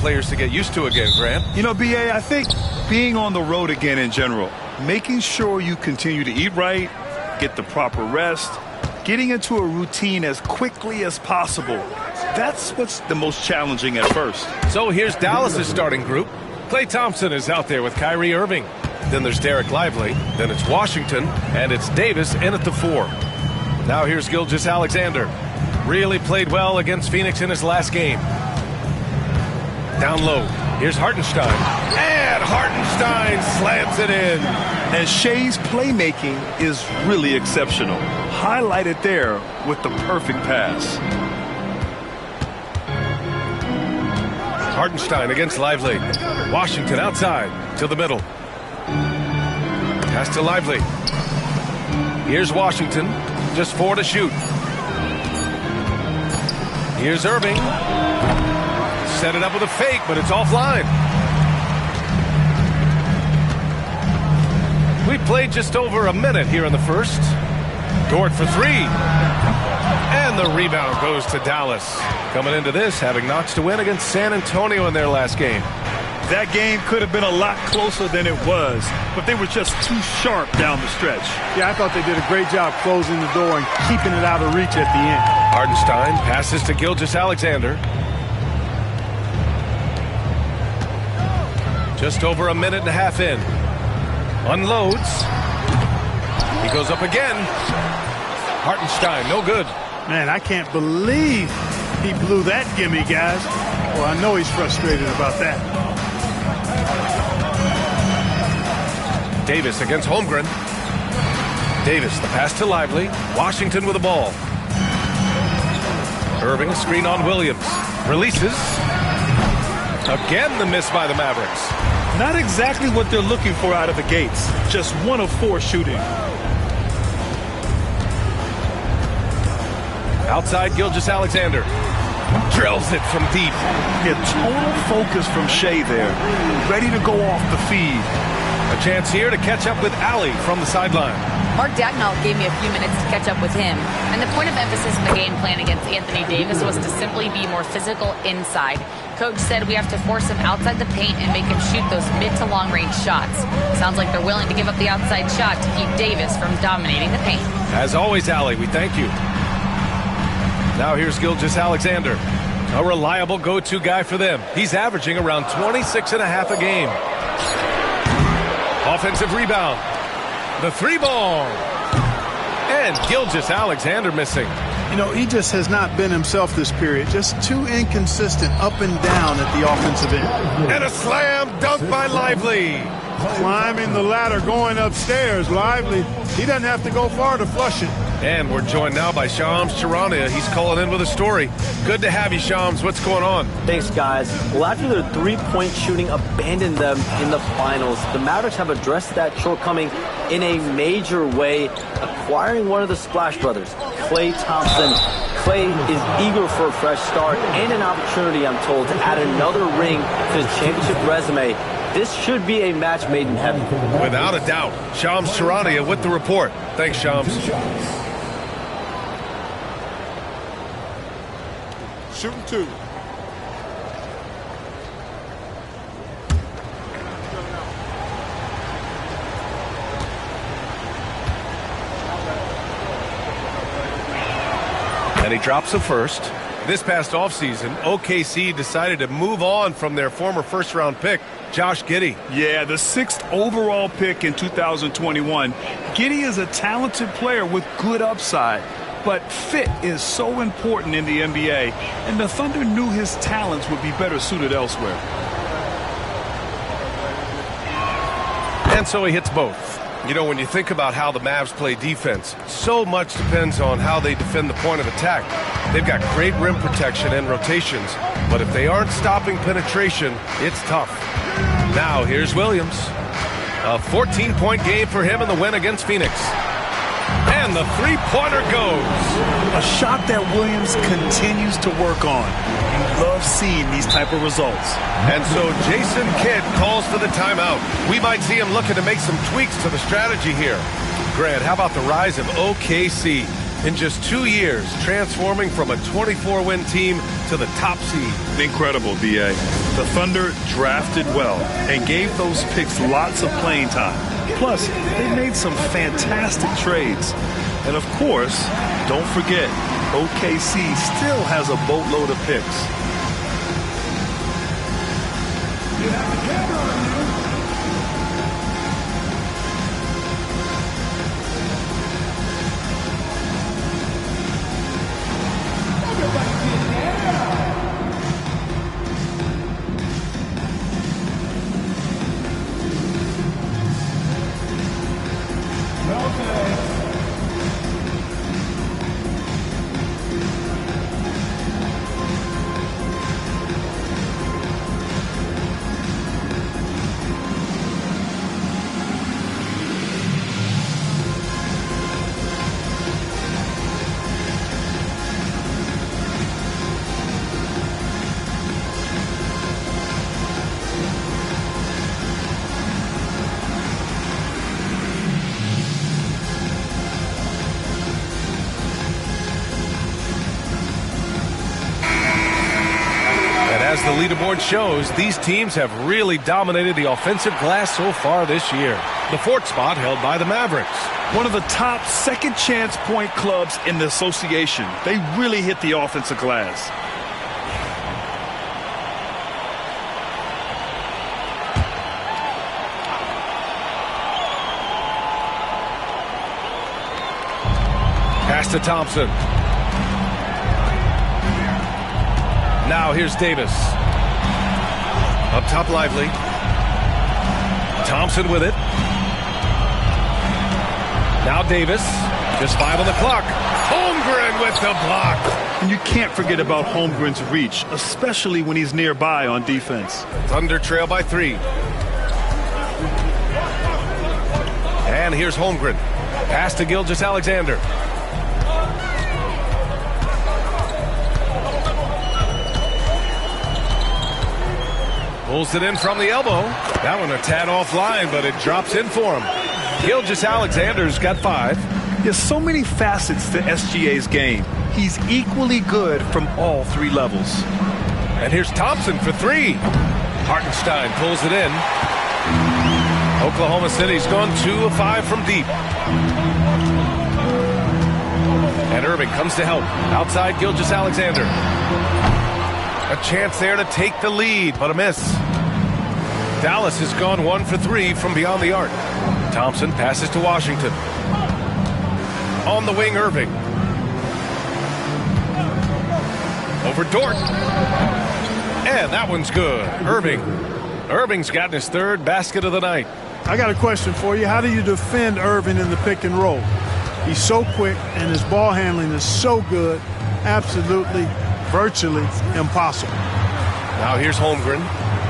players to get used to again, Grant. You know, B.A., I think being on the road again in general, making sure you continue to eat right, get the proper rest, getting into a routine as quickly as possible. That's what's the most challenging at first. So here's Dallas's starting group. Klay Thompson is out there with Kyrie Irving. Then there's Derek Lively. Then it's Washington. And it's Davis in at the 4. Now here's Gilgeous-Alexander. Really played well against Phoenix in his last game. Down low. Here's Hartenstein. And Hartenstein slams it in. And Shea's playmaking is really exceptional. Highlighted there with the perfect pass. Hartenstein against Lively. Washington outside to the middle. Pass to Lively. Here's Washington. Just 4 to shoot. Here's Irving. Set it up with a fake, but it's offline. We played just over a minute here in the first. Dort for 3. And the rebound goes to Dallas. Coming into this, having notched a win against San Antonio in their last game. That game could have been a lot closer than it was, but they were just too sharp down the stretch. Yeah, I thought they did a great job closing the door and keeping it out of reach at the end. Hartenstein passes to Gilgeous-Alexander. Just over a minute and a half in. Unloads. He goes up again. Hartenstein, no good. Man, I can't believe he blew that gimme, guys. Well, I know he's frustrated about that. Davis against Holmgren. Davis, the pass to Lively. Washington with the ball. Irving, a screen on Williams. Releases. Again, the miss by the Mavericks. Not exactly what they're looking for out of the gates. Just 1 of 4 shooting. Outside, Gilgeous-Alexander. Drills it from deep. Yeah, total focus from Shea there. Ready to go off the feed. A chance here to catch up with Allie from the sideline. Mark Dagnall gave me a few minutes to catch up with him. And the point of emphasis in the game plan against Anthony Davis was to simply be more physical inside. Coach said we have to force him outside the paint and make him shoot those mid to long range shots. Sounds like they're willing to give up the outside shot to keep Davis from dominating the paint. As always, Allie, we thank you. Now here's Gilgeous-Alexander. A reliable go-to guy for them. He's averaging around 26 and a half a game. Offensive rebound. The 3-ball. And Gilgeous-Alexander missing. You know, he just has not been himself this period. Just too inconsistent up and down at the offensive end. And a slam dunk by Lively. Climbing the ladder, going upstairs. Lively. He doesn't have to go far to flush it. And we're joined now by Shams Charania. He's calling in with a story. Good to have you, Shams. What's going on? Thanks, guys. Well, after their three-point shooting abandoned them in the finals, the Mavericks have addressed that shortcoming in a major way, acquiring one of the Splash Brothers, Klay Thompson. Klay is eager for a fresh start and an opportunity, I'm told, to add another ring to his championship resume. This should be a match made in heaven. Without a doubt. Shams Charania with the report. Thanks, Shams. Shooting 2. And he drops a first. This past offseason, OKC decided to move on from their former first-round pick, Josh Giddey. Yeah, the 6th overall pick in 2021. Giddey is a talented player with good upside. But fit is so important in the NBA, and the Thunder knew his talents would be better suited elsewhere. And so he hits both. You know, when you think about how the Mavs play defense, so much depends on how they defend the point of attack. They've got great rim protection and rotations, but if they aren't stopping penetration, it's tough. Now here's Williams. A 14-point game for him in the win against Phoenix. And the three-pointer goes. A shot that Williams continues to work on. You love seeing these type of results. And so Jason Kidd calls for the timeout. We might see him looking to make some tweaks to the strategy here. Grant, how about the rise of OKC? In just 2 years, transforming from a 24-win team to the top seed. Incredible, B.A. The Thunder drafted well and gave those picks lots of playing time. Plus, they made some fantastic trades. And of course, don't forget, OKC still has a boatload of picks. As the leaderboard shows, these teams have really dominated the offensive glass so far this year. The fourth spot held by the Mavericks. One of the top second chance point clubs in the association. They really hit the offensive glass. Pass to Thompson. Now here's Davis. Up top, Lively. Thompson with it. Now Davis. Just 5 on the clock. Holmgren with the block. And you can't forget about Holmgren's reach, especially when he's nearby on defense. Thunder trail by 3. And here's Holmgren. Pass to Gilgeous-Alexander. Pulls it in from the elbow. That one a tad offline, but it drops in for him. Gilgeous-Alexander's got 5. There's so many facets to SGA's game. He's equally good from all 3 levels. And here's Thompson for 3. Hartenstein pulls it in. Oklahoma City's gone 2 of 5 from deep. And Irving comes to help. Outside Gilgeous-Alexander. A chance there to take the lead, but a miss. Dallas has gone 1 for 3 from beyond the arc. Thompson passes to Washington. On the wing, Irving. Over Dort. And that one's good. Irving's gotten his 3rd basket of the night. I got a question for you. How do you defend Irving in the pick and roll? He's so quick, and his ball handling is so good. Absolutely, virtually impossible. Now here's Holmgren.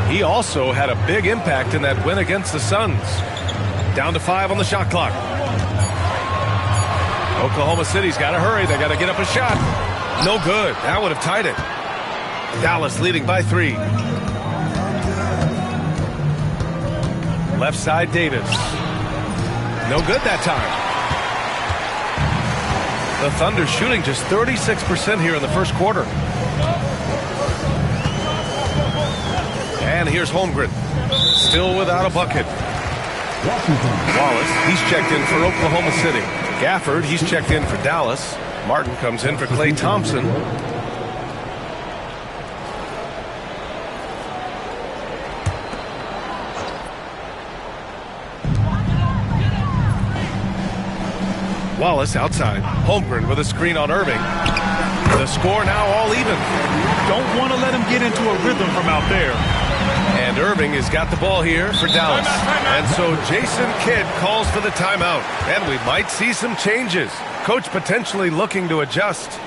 He also had a big impact in that win against the Suns. Down to 5 on the shot clock. Oklahoma City's got to hurry. They got to get up a shot. No good. That would have tied it. Dallas leading by 3. Left side, Davis. No good that time. The Thunder shooting just 36% here in the first quarter. And here's Holmgren. Still without a bucket. Wallace, he's checked in for Oklahoma City. Gafford, he's checked in for Dallas. Martin comes in for Klay Thompson. Wallace outside. Holmgren with a screen on Irving. The score now all even. Don't want to let him get into a rhythm from out there. And Irving has got the ball here for Dallas. And so Jason Kidd calls for the timeout. And we might see some changes. Coach potentially looking to adjust.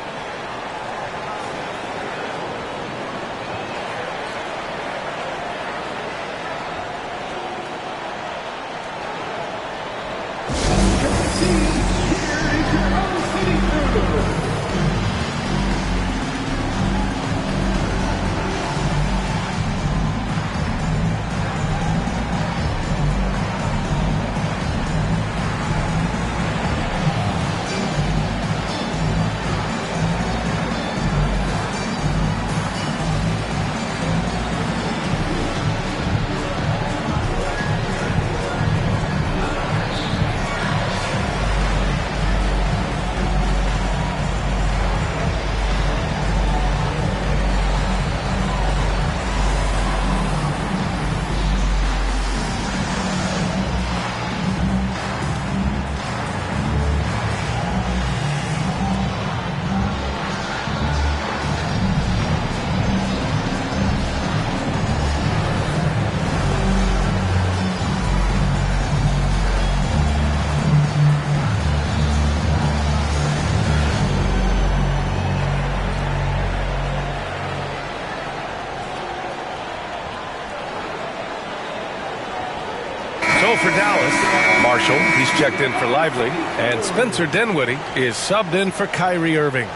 go for Dallas. Marshall, he's checked in for Lively. And Spencer Dinwiddie is subbed in for Kyrie Irving.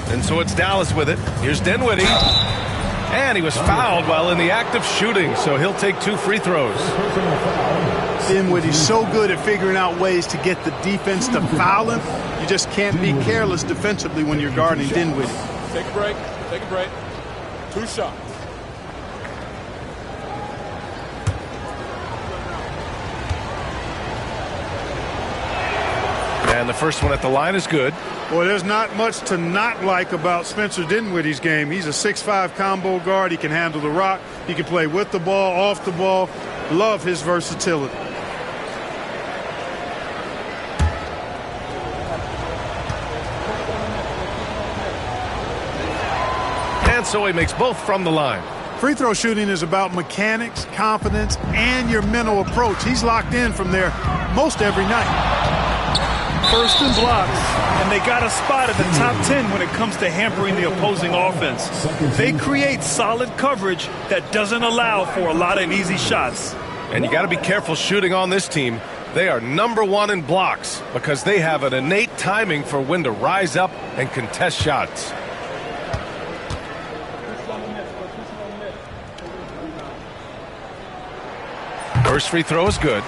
And so it's Dallas with it. Here's Dinwiddie. And he was fouled while in the act of shooting, so he'll take 2 free throws. Dinwiddie's so good at figuring out ways to get the defense to foul him. You just can't be careless defensively when you're guarding Dinwiddie. Take a break. Take a break. 2 shots. And the first one at the line is good. Well, there's not much to not like about Spencer Dinwiddie's game. He's a 6'5" combo guard. He can handle the rock. He can play with the ball, off the ball. Love his versatility. And so he makes both from the line. Free throw shooting is about mechanics, confidence, and your mental approach. He's locked in from there most every night. First in blocks, and they got a spot at the top 10 when it comes to hampering the opposing offense. They create solid coverage that doesn't allow for a lot of easy shots. And you got to be careful shooting on this team. They are #1 in blocks because they have an innate timing for when to rise up and contest shots. First free throw is good.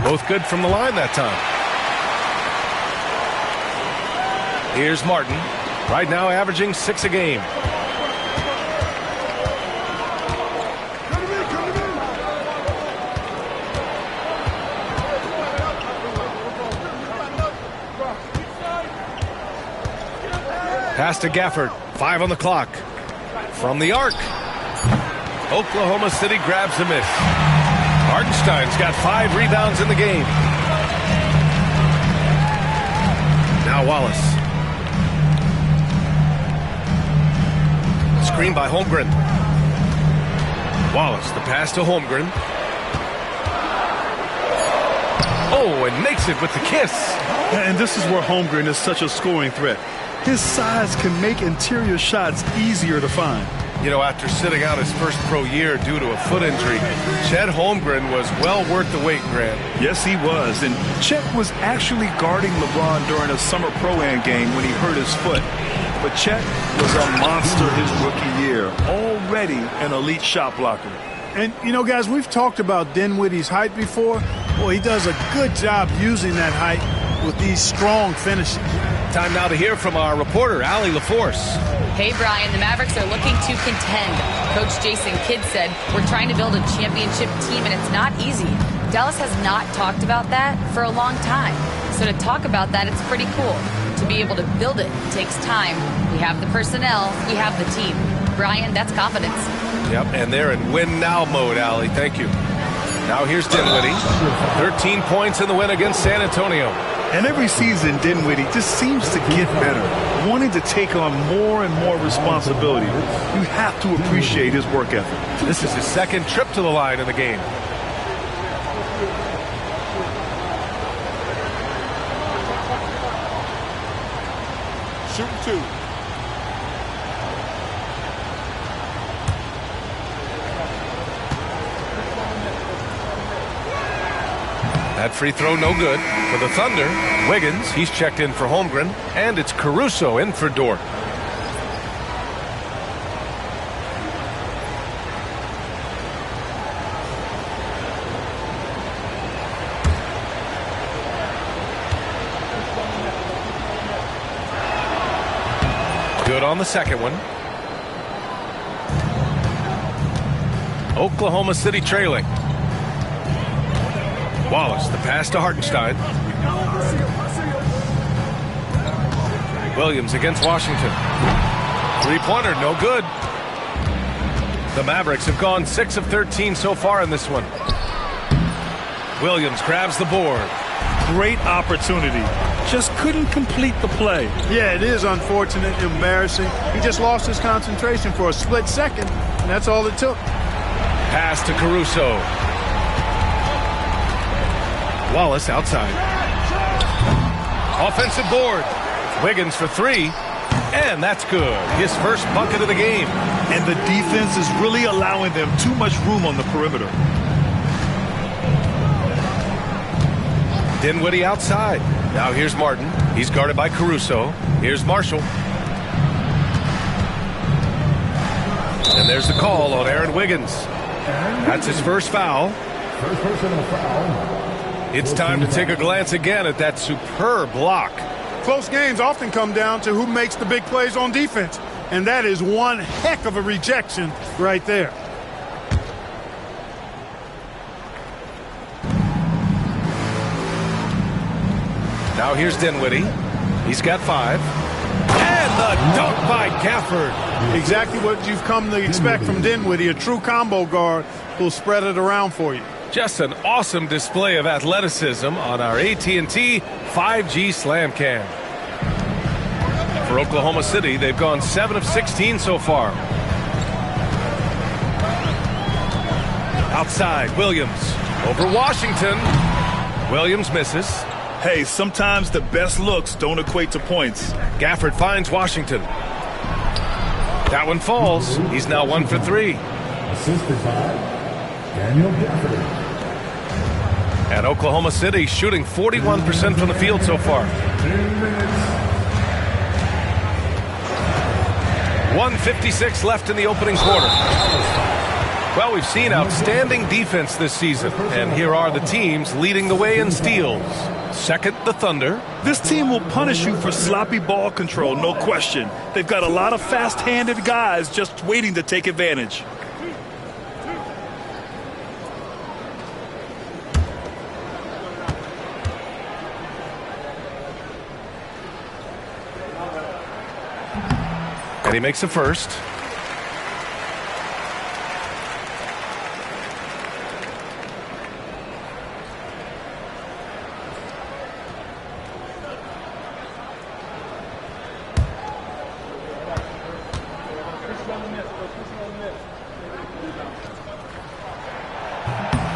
Both good from the line that time. Here's Martin. Right now averaging 6 a game. Pass to Gafford. 5 on the clock. From the arc. Oklahoma City grabs the miss. Hartenstein's got 5 rebounds in the game. Now Wallace. Screen by Holmgren. Wallace, the pass to Holmgren. Oh, and makes it with the kiss. And this is where Holmgren is such a scoring threat. His size can make interior shots easier to find. You know, after sitting out his first pro year due to a foot injury, Chet Holmgren was well worth the wait, Grant. Yes, he was. And Chet was actually guarding LeBron during a summer Pro-Am game when he hurt his foot. But Chet was a monster his rookie year, already an elite shot blocker. And, you know, guys, we've talked about Dinwiddie's height before. Well, he does a good job using that height with these strong finishes. Time now to hear from our reporter, Allie LaForce. Hey, Brian, the Mavericks are looking to contend. Coach Jason Kidd said, we're trying to build a championship team, and it's not easy. Dallas has not talked about that for a long time. So to talk about that, it's pretty cool. To be able to build it takes time. We have the personnel. We have the team. Brian, that's confidence. Yep, and they're in win-now mode, Allie. Thank you. Now here's Dinwiddie. 13 points in the win against San Antonio. And every season, Dinwiddie just seems to get better, wanting to take on more and more responsibility. You have to appreciate his work ethic. This is his second trip to the line in the game. Shooting 2. That free throw no good. For the Thunder, Wiggins, he's checked in for Holmgren, and it's Caruso in for Dort. Good on the second one. Oklahoma City trailing. Wallace, the pass to Hartenstein. Williams against Washington. Three-pointer, no good. The Mavericks have gone 6 of 13 so far in this one. Williams grabs the board. Great opportunity. Just couldn't complete the play. Yeah, it is unfortunate, embarrassing. He just lost his concentration for a split second, and that's all it took. Pass to Caruso. Wallace outside. Offensive board. Wiggins for three. And that's good. His first bucket of the game. And the defense is really allowing them too much room on the perimeter. Dinwiddie outside. Now here's Martin. He's guarded by Caruso. Here's Marshall. And there's the call on Aaron Wiggins. That's his first foul. First personal foul. It's time to take a glance again at that superb block. Close games often come down to who makes the big plays on defense, and that is one heck of a rejection right there. Now here's Dinwiddie. He's got 5. And the dunk by Gafford. Exactly what you've come to expect from Dinwiddie, a true combo guard who'll spread it around for you. Just an awesome display of athleticism on our AT&T 5G Slam Cam. For Oklahoma City, they've gone 7 of 16 so far. Outside, Williams. Over Washington. Williams misses. Hey, sometimes the best looks don't equate to points. Gafford finds Washington. That one falls. He's now 1 for 3. Assisted by Daniel Gafford. And Oklahoma City shooting 41% from the field so far. 1:56 left in the opening quarter. Well, we've seen outstanding defense this season, and here are the teams leading the way in steals. Second, the Thunder. This team will punish you for sloppy ball control, no question. They've got a lot of fast-handed guys just waiting to take advantage. And he makes a first.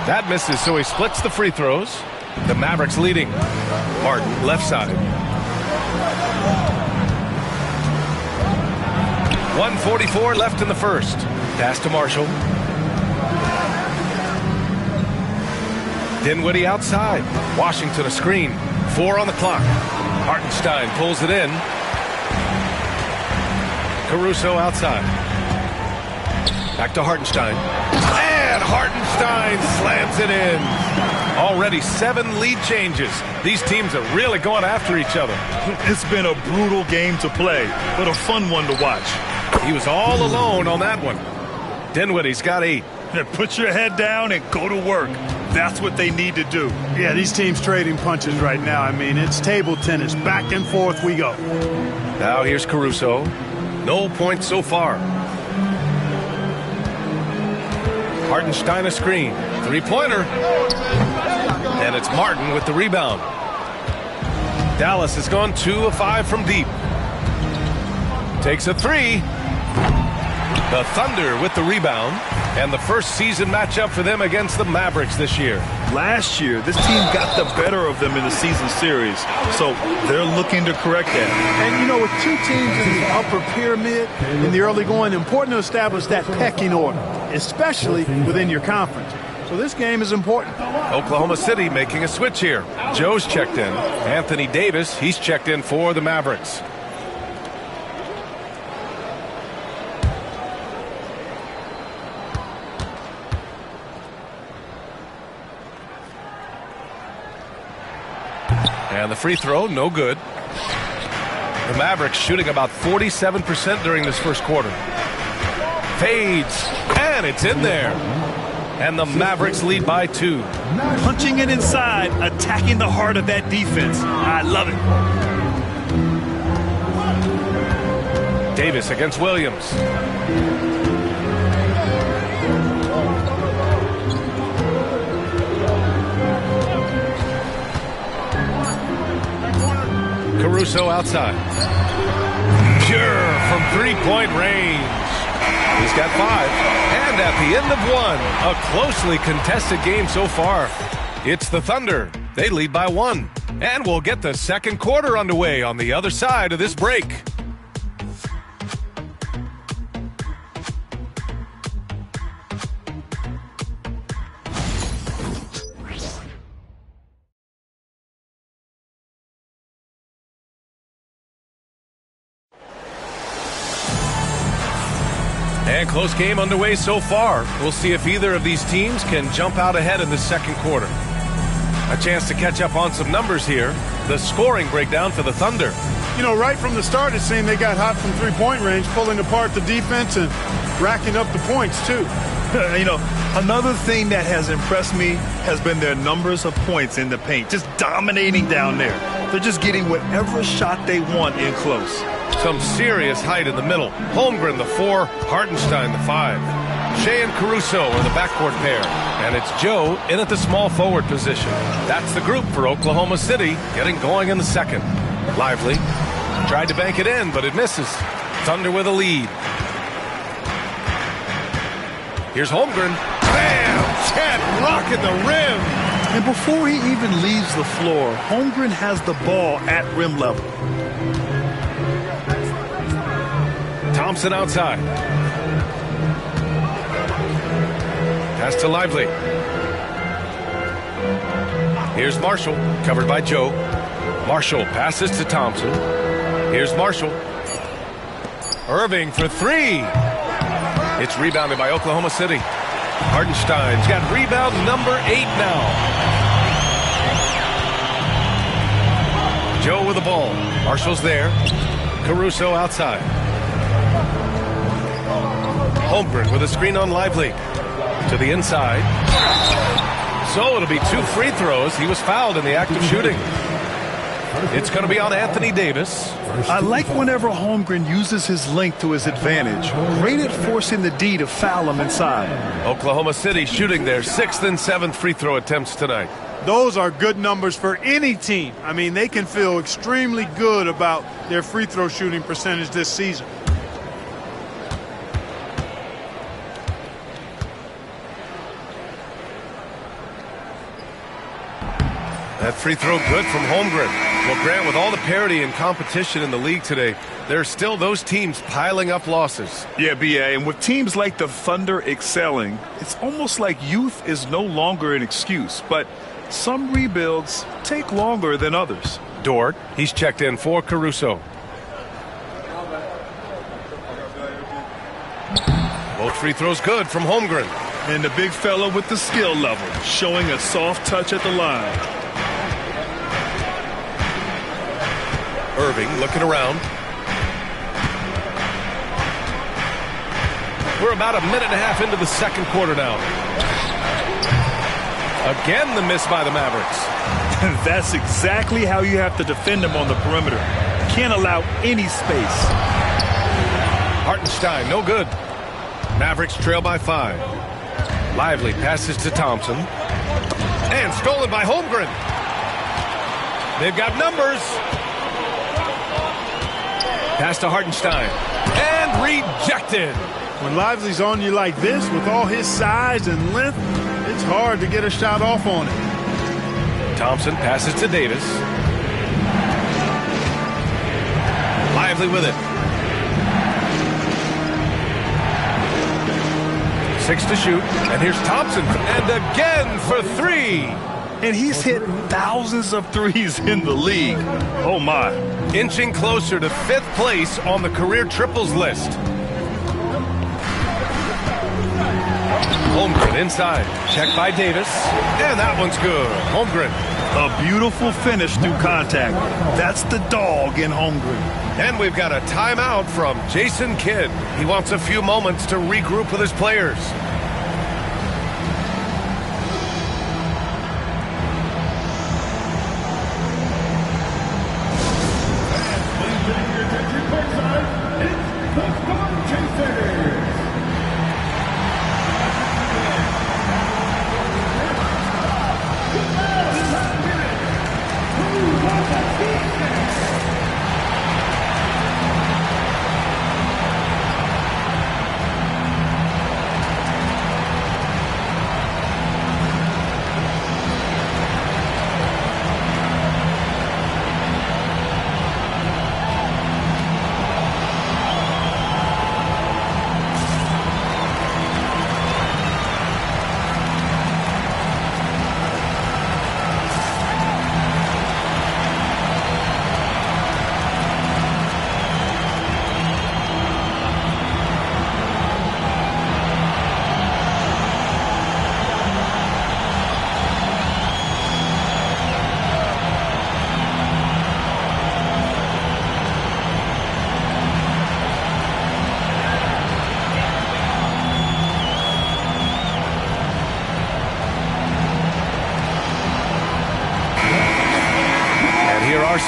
That misses, so he splits the free throws. The Mavericks leading. Martin, left side. 1:44 left in the first. Pass to Marshall. Dinwiddie outside. Washington a screen. 4 on the clock. Hartenstein pulls it in. Caruso outside. Back to Hartenstein. And Hartenstein slams it in. Already 7 lead changes. These teams are really going after each other. It's been a brutal game to play, but a fun one to watch. He was all alone on that one. Dinwiddie's got 8. Put your head down and go to work. That's what they need to do. Yeah, these teams trading punches right now. I mean, it's table tennis. Back and forth we go. Now here's Caruso. No points so far. Hartenstein a screen. 3-pointer. And it's Martin with the rebound. Dallas has gone 2 of 5 from deep. Takes a 3. The Thunder with the rebound. And the first season matchup for them against the Mavericks this year. Last year, this team got the better of them in the season series. So they're looking to correct that. And, you know, with 2 teams in the upper pyramid in the early going, important to establish that pecking order, especially within your conference. So this game is important. Oklahoma City making a switch here. Joe's checked in. Anthony Davis, he's checked in for the Mavericks. And the free throw, no good. The Mavericks shooting about 47% during this first quarter. Fades, and it's in there. And the Mavericks lead by 2. Punching it inside, attacking the heart of that defense. I love it. Davis against Williams. Caruso outside. Pure from three-point range. He's got 5. And at the end of 1, a closely contested game so far. It's the Thunder. They lead by 1. And we'll get the second quarter underway on the other side of this break. And close game underway so far. We'll see if either of these teams can jump out ahead in the second quarter. A chance to catch up on some numbers here. The scoring breakdown for the Thunder. You know, right from the start, it seemed they got hot from three-point range, pulling apart the defense and racking up the points, too. You know, another thing that has impressed me has been their numbers of points in the paint, just dominating down there. They're just getting whatever shot they want in close. Some serious height in the middle. Holmgren, the 4, Hartenstein, the 5. Shea and Caruso are the backcourt pair. And it's Joe in at the small forward position. That's the group for Oklahoma City, getting going in the second. Lively tried to bank it in, but it misses. Thunder with a lead. Here's Holmgren. Bam! Chad rocking the rim. And before he even leaves the floor, Holmgren has the ball at rim level. Thompson outside. Pass to Lively. Here's Marshall, covered by Joe. Marshall passes to Thompson. Here's Marshall. Irving for 3. It's rebounded by Oklahoma City. Hartenstein's got rebound number 8 now. Joe with the ball. Marshall's there. Caruso outside. Holmgren with a screen on Lively. To the inside. So it'll be 2 free throws. He was fouled in the act of shooting. It's going to be on Anthony Davis. I like whenever Holmgren uses his length to his advantage. Great at forcing the D to foul him inside. Oklahoma City shooting their 6th and 7th free throw attempts tonight. Those are good numbers for any team. I mean, they can feel extremely good about their free throw shooting percentage this season. That free throw good from Holmgren. Well, Grant, with all the parity and competition in the league today, there are still those teams piling up losses. Yeah, B.A., and with teams like the Thunder excelling, it's almost like youth is no longer an excuse. But some rebuilds take longer than others. Dort, he's checked in for Caruso. Both free throws good from Holmgren. And the big fella with the skill level, showing a soft touch at the line. Irving looking around. We're about a minute and a half into the second quarter now. Again, the miss by the Mavericks. That's exactly how you have to defend them on the perimeter. Can't allow any space. Hartenstein, no good. Mavericks trail by 5. Lively passes to Thompson. And stolen by Holmgren. They've got numbers. Pass to Hartenstein. And rejected. When Lively's on you like this, with all his size and length, it's hard to get a shot off on it. Thompson passes to Davis. Lively with it. 6 to shoot. And here's Thompson. And again for 3. And he's hit thousands of threes in the league. Oh, my. Inching closer to 5th place on the career triples list. Holmgren inside. Checked by Davis. And that one's good. Holmgren. A beautiful finish through contact. That's the dog in Holmgren. And we've got a timeout from Jason Kidd. He wants a few moments to regroup with his players.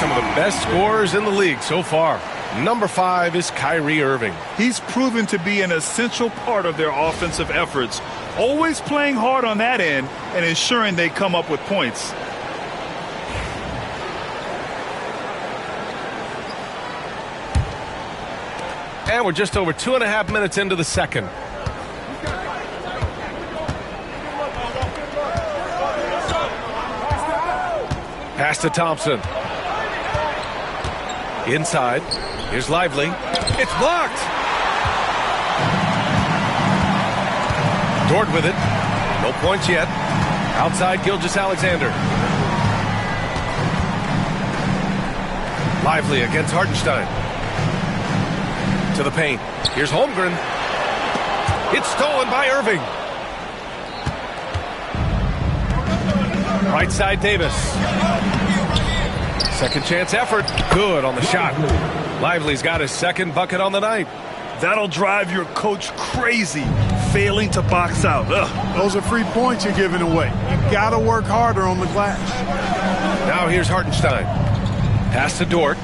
some of the best scorers in the league so far. Number 5 is Kyrie Irving. He's proven to be an essential part of their offensive efforts, always playing hard on that end and ensuring they come up with points. And we're just over 2.5 minutes into the second. Pass to Thompson. Inside. Here's Lively. It's blocked. Dort with it. No points yet. Outside Gilgeous-Alexander. Lively against Hartenstein. To the paint. Here's Holmgren. It's stolen by Irving. Right side Davis. Second chance effort. Good on the shot. Lively's got his second bucket on the night. That'll drive your coach crazy, failing to box out. Ugh. Those are free points you're giving away. You got to work harder on the glass. Now here's Hartenstein. Pass to Dort.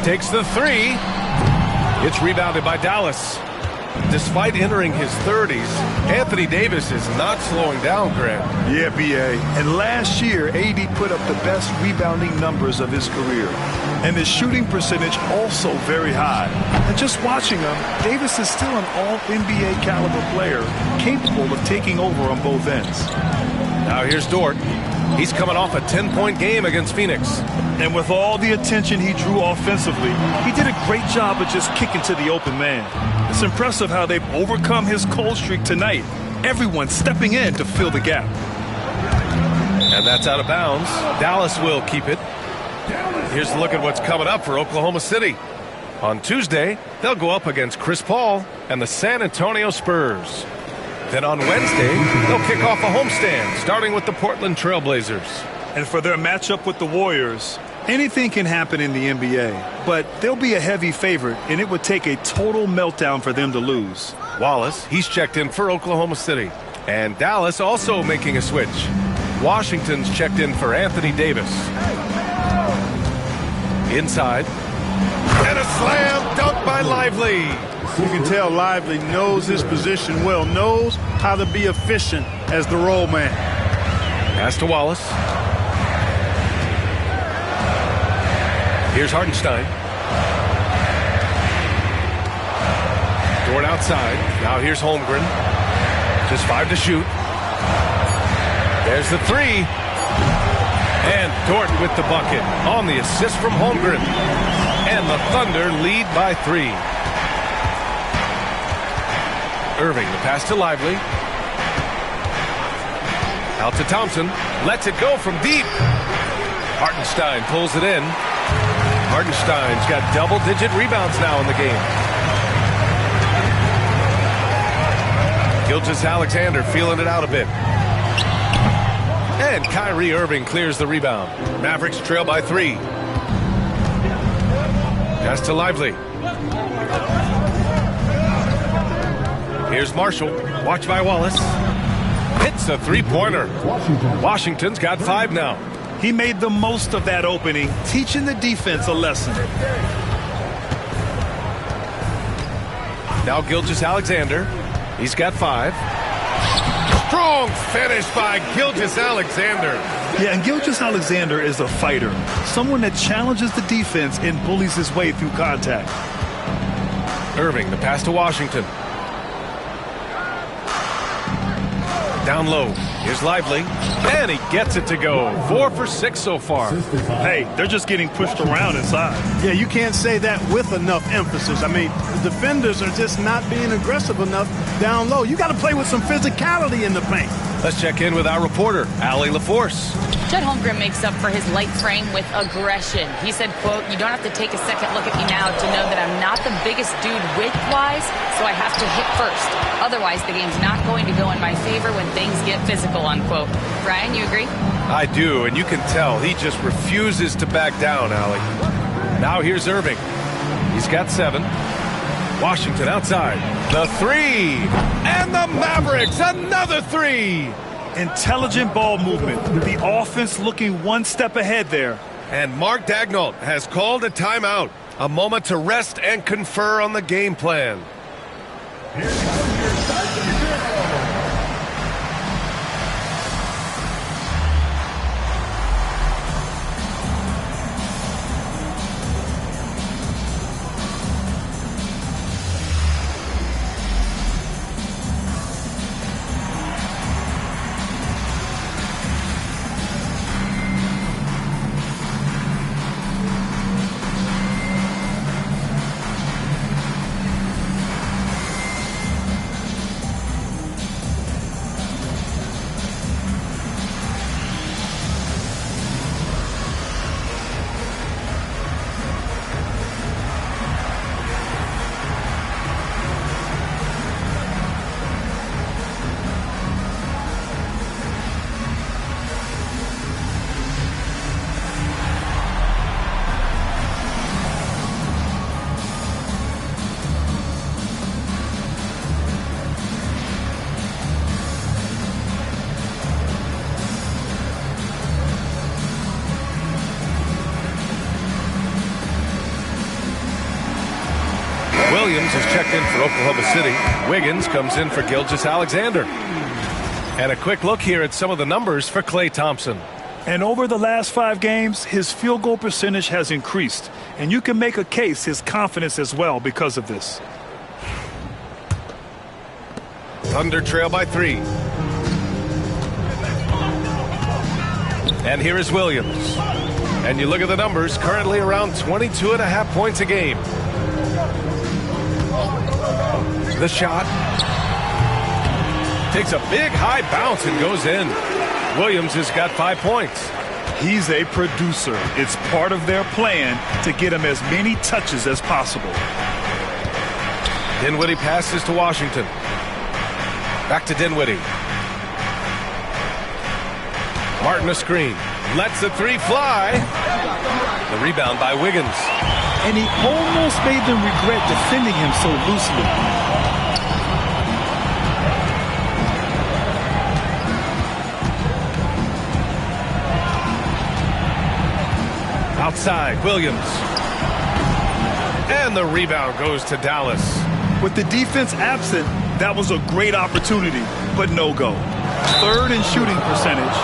Takes the three. It's rebounded by Dallas. Despite entering his 30s, Anthony Davis is not slowing down, Grant. Yeah, B.A. And last year, AD put up the best rebounding numbers of his career. And his shooting percentage also very high. And just watching him, Davis is still an all-NBA caliber player, capable of taking over on both ends. Now here's Dort. He's coming off a 10-point game against Phoenix. And with all the attention he drew offensively, he did a great job of just kicking to the open man. It's impressive how they've overcome his cold streak tonight. Everyone stepping in to fill the gap. And that's out of bounds. Dallas will keep it. Here's a look at what's coming up for Oklahoma City. On Tuesday, they'll go up against Chris Paul and the San Antonio Spurs. Then on Wednesday, they'll kick off a homestand, starting with the Portland Trail Blazers. And for their matchup with the Warriors, anything can happen in the NBA, but they'll be a heavy favorite, and it would take a total meltdown for them to lose. Wallace, he's checked in for Oklahoma City. And Dallas also making a switch. Washington's checked in for Anthony Davis. Inside. And a slam dunk by Lively. You can tell Lively knows his position well, knows how to be efficient as the roll man. Pass to Wallace. Here's Hartenstein. Dort outside. Now here's Holmgren. Just 5 to shoot. There's the three. And Dort with the bucket on the assist from Holmgren. And the Thunder lead by 3. Irving, the pass to Lively. Out to Thompson. Lets it go from deep. Hartenstein pulls it in. Hartenstein's got double-digit rebounds now in the game. Gilgeous-Alexander feeling it out a bit. And Kyrie Irving clears the rebound. Mavericks trail by 3. Pass to Lively. Here's Marshall. Watch by Wallace. Hits a three-pointer. Washington's got 5 now. He made the most of that opening, teaching the defense a lesson. Now Gilgeous-Alexander. He's got 5. Strong finish by Gilgeous-Alexander. Yeah, and Gilgeous-Alexander is a fighter, someone that challenges the defense and bullies his way through contact. Irving, the pass to Washington. Down low. Here's Lively. And he gets it to go. 4 for 6 so far. Hey, they're just getting pushed around inside. Yeah, you can't say that with enough emphasis. I mean, the defenders are just not being aggressive enough down low. You got to play with some physicality in the paint. Let's check in with our reporter, Allie LaForce. Chet Holmgren makes up for his light frame with aggression. He said, quote, "You don't have to take a second look at me now to know that I'm not the biggest dude width-wise, so I have to hit first. Otherwise, the game's not going to go in my favor when things get physical," unquote. Brian, you agree? I do, and you can tell he just refuses to back down, Allie. Now here's Irving. He's got 7. Washington outside. The 3. And the Mavericks, another 3. Intelligent ball movement. The offense looking one step ahead there. And Mark Daigneault has called a timeout. A moment to rest and confer on the game plan. Here comes your second zero. Williams is checked in for Oklahoma City. Wiggins comes in for Gilgeous-Alexander. And a quick look here at some of the numbers for Klay Thompson. And over the last 5 games, his field goal percentage has increased. And you can make a case his confidence as well because of this. Thunder trail by 3. And here is Williams. And you look at the numbers, currently around 22.5 points a game. The shot. Takes a big high bounce and goes in. Williams has got 5 points. He's a producer. It's part of their plan to get him as many touches as possible. Dinwiddie passes to Washington. Back to Dinwiddie. Martin a screen. Lets the 3 fly. The rebound by Wiggins. And he almost made them regret defending him so loosely. Outside, Williams. And the rebound goes to Dallas. With the defense absent, that was a great opportunity, but no go. 3rd in shooting percentage,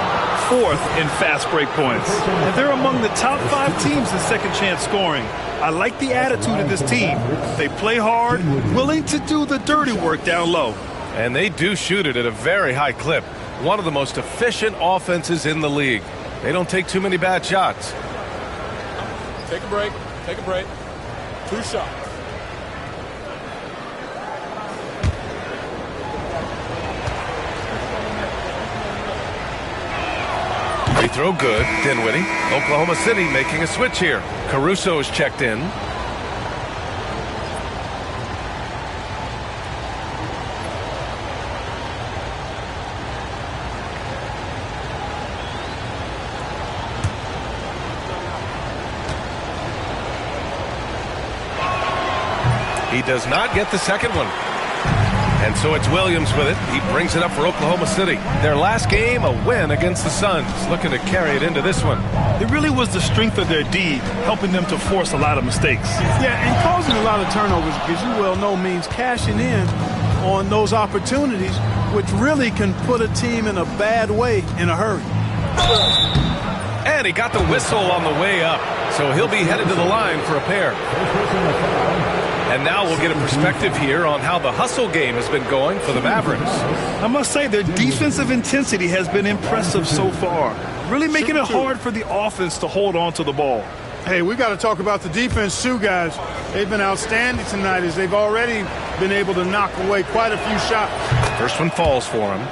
4th in fast break points. And they're among the top 5 teams in second chance scoring. I like the attitude of this team. They play hard, willing to do the dirty work down low. And they do shoot it at a very high clip. One of the most efficient offenses in the league. They don't take too many bad shots. Take a break. Take a break. 2 shots. Free throw good. Dinwiddie. Oklahoma City making a switch here. Caruso is checked in. He does not get the second one. And so it's Williams with it. He brings it up for Oklahoma City. Their last game, a win against the Suns. Looking to carry it into this one. It really was the strength of their D helping them to force a lot of mistakes. Yeah, and causing a lot of turnovers, as you well know, means cashing in on those opportunities, which really can put a team in a bad way in a hurry. And he got the whistle on the way up. So he'll be headed to the line for a pair. And now we'll get a perspective here on how the hustle game has been going for the Mavericks. I must say their defensive intensity has been impressive so far. Really making it hard for the offense to hold on to the ball. Hey, we got to talk about the defense too, guys. They've been outstanding tonight as they've already been able to knock away quite a few shots. First one falls for him.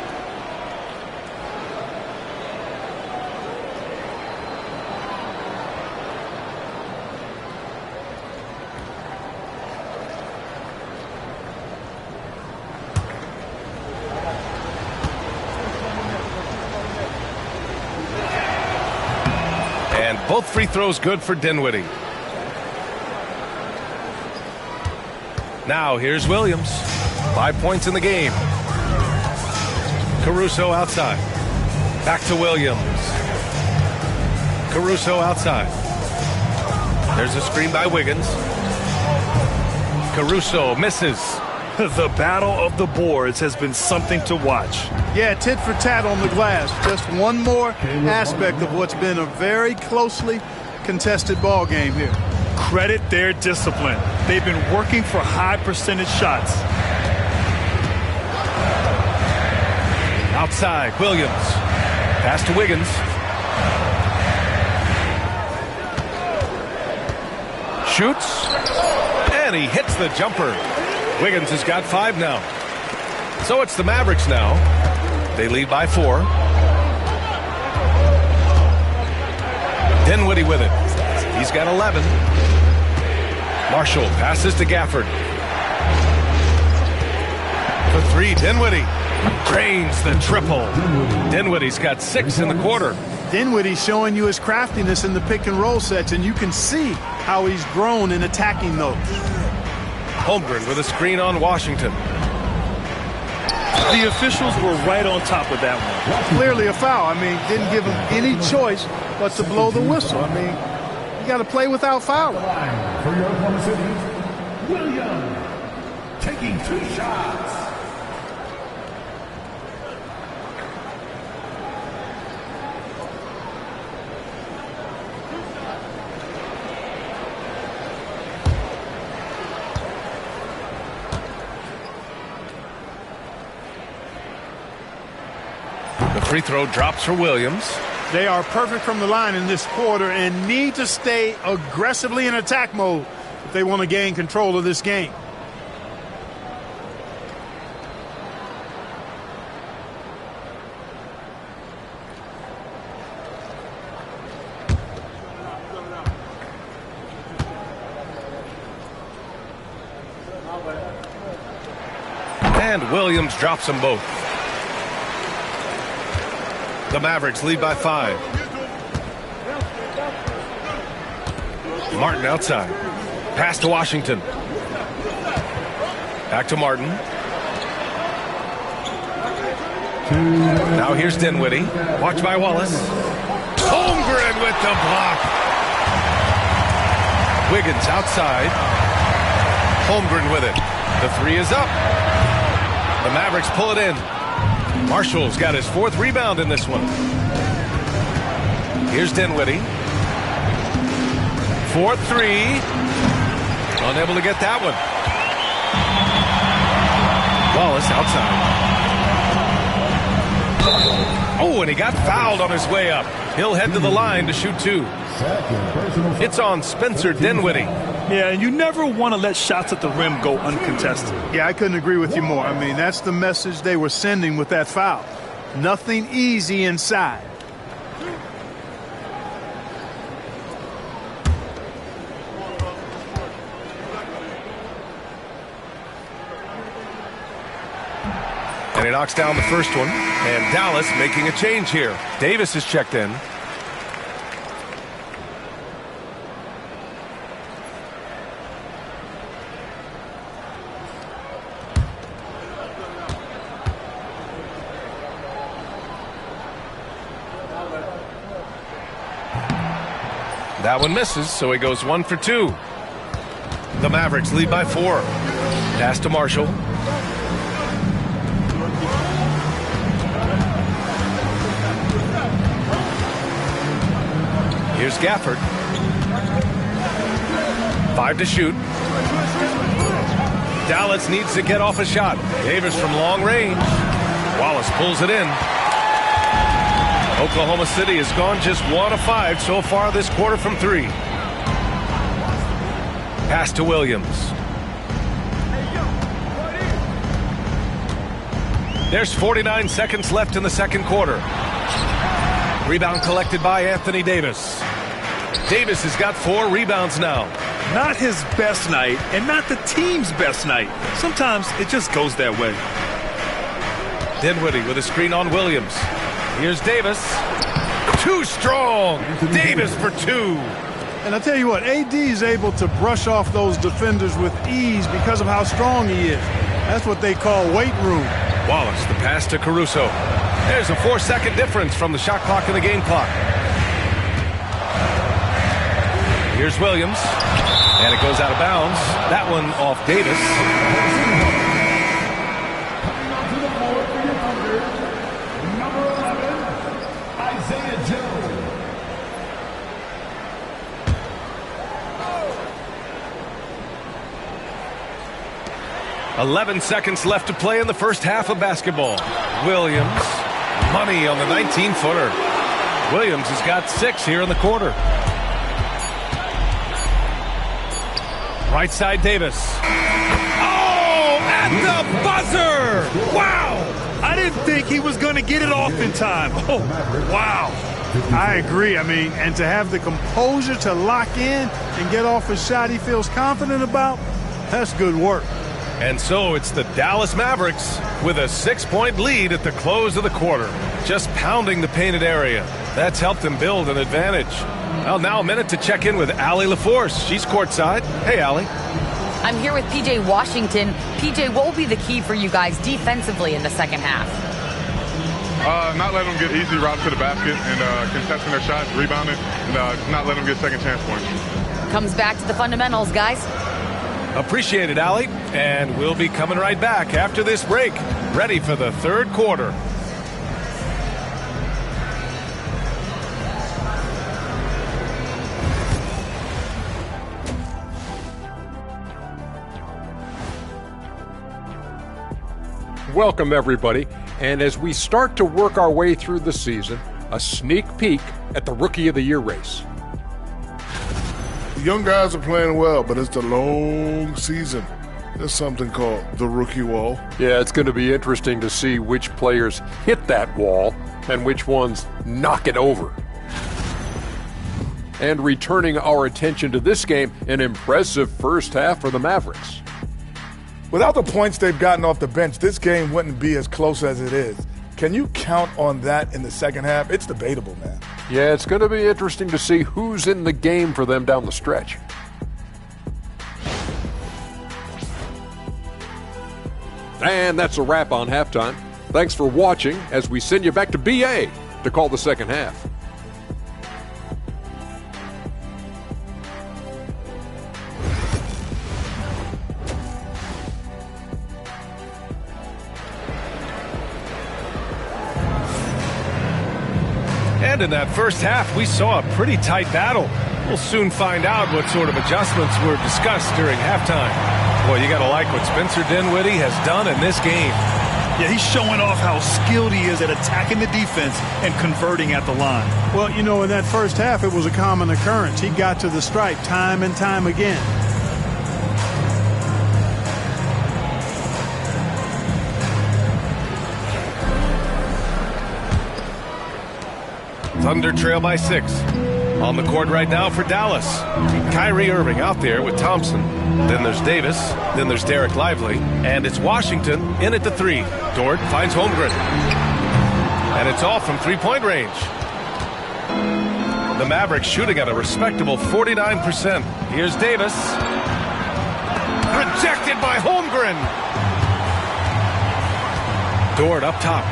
Both free throws good for Dinwiddie. Now here's Williams. 5 points in the game. Caruso outside. Back to Williams. Caruso outside. There's a screen by Wiggins. Caruso misses. The battle of the boards has been something to watch. Yeah, tit for tat on the glass. Just one more aspect of what's been a very closely contested ball game here. Credit their discipline. They've been working for high percentage shots. Outside, Williams. Pass to Wiggins. Shoots. And he hits the jumper. Wiggins has got 5 now. So it's the Mavericks now. They lead by 4. Dinwiddie with it. He's got 11. Marshall passes to Gafford. For 3, Dinwiddie. Drains the triple. Dinwiddie's got 6 in the quarter. Dinwiddie's showing you his craftiness in the pick and roll sets, and you can see how he's grown in attacking those. Holmgren with a screen on Washington. The officials were right on top of that one. Clearly a foul. I mean, didn't give him any choice but to blow the whistle. I mean, you got to play without fouling. For your Oklahoma City, Williams taking 2 shots. Free throw drops for Williams. They are perfect from the line in this quarter and need to stay aggressively in attack mode if they want to gain control of this game. And Williams drops them both. The Mavericks lead by 5. Martin outside. Pass to Washington. Back to Martin. Now here's Dinwiddie. Watch by Wallace. Holmgren with the block. Wiggins outside. Holmgren with it. The 3 is up. The Mavericks pull it in. Marshall's got his 4th rebound in this one. Here's Dinwiddie. 4-3. Unable to get that one. Wallace outside. Oh, and he got fouled on his way up. He'll head to the line to shoot 2. It's on Spencer Dinwiddie. Yeah, and you never want to let shots at the rim go uncontested. Yeah, I couldn't agree with you more. I mean, that's the message they were sending with that foul. Nothing easy inside. And he knocks down the first one. And Dallas making a change here. Davis is checked in. That one misses, so he goes 1 for 2. The Mavericks lead by 4. Pass to Marshall. Here's Gafford. 5 to shoot. Dallas needs to get off a shot. Davis from long range. Wallace pulls it in. Oklahoma City has gone just 1 of 5 so far this quarter from 3. Pass to Williams. There's 49 seconds left in the second quarter. Rebound collected by Anthony Davis. Davis has got 4 rebounds now. Not his best night and not the team's best night. Sometimes it just goes that way. Dinwiddie with a screen on Williams. Here's Davis. Too strong. Davis for 2. And I tell you what, AD is able to brush off those defenders with ease because of how strong he is. That's what they call weight room. Wallace, the pass to Caruso. There's a 4-second difference from the shot clock and the game clock. Here's Williams, and it goes out of bounds. That one off Davis. Coming onto the board for your number 11, Isaiah Joe. 11 seconds left to play in the first half of basketball. Williams, money on the 19-footer. Williams has got 6 here in the quarter. Right side, Davis. Oh, at the buzzer! Wow! I didn't think he was going to get it off in time. Oh, wow. I agree. I mean, and to have the composure to lock in and get off a shot he feels confident about, that's good work. And so it's the Dallas Mavericks with a 6-point lead at the close of the quarter. Just pounding the painted area. That's helped them build an advantage. Well, now a minute to check in with Allie LaForce. She's courtside. Hey, Allie. I'm here with P.J. Washington. P.J., what will be the key for you guys defensively in the second half? Not letting them get easy routes to the basket and contesting their shots, rebounding, and not letting them get second chance points. Comes back to the fundamentals, guys. Appreciate it, Allie. And we'll be coming right back after this break. Ready for the third quarter. Welcome, everybody. And as we start to work our way through the season, a sneak peek at the Rookie of the Year race. The young guys are playing well, but it's the long season. There's something called the rookie wall. Yeah, it's going to be interesting to see which players hit that wall and which ones knock it over. And returning our attention to this game, an impressive first half for the Mavericks. Without the points they've gotten off the bench, this game wouldn't be as close as it is. Can you count on that in the second half? It's debatable, man. Yeah, it's going to be interesting to see who's in the game for them down the stretch. And that's a wrap on halftime. Thanks for watching as we send you back to BA to call the second half. And in that first half, we saw a pretty tight battle. We'll soon find out what sort of adjustments were discussed during halftime. Boy, you got to like what Spencer Dinwiddie has done in this game. Yeah, he's showing off how skilled he is at attacking the defense and converting at the line. Well, you know, in that first half, it was a common occurrence. He got to the stripe time and time again. Thunder trail by 6. On the court right now for Dallas. Kyrie Irving out there with Thompson. Then there's Davis. Then there's Derek Lively. And it's Washington in at the 3. Dort finds Holmgren. And it's off from three-point range. The Mavericks shooting at a respectable 49%. Here's Davis. Rejected by Holmgren. Dort up top.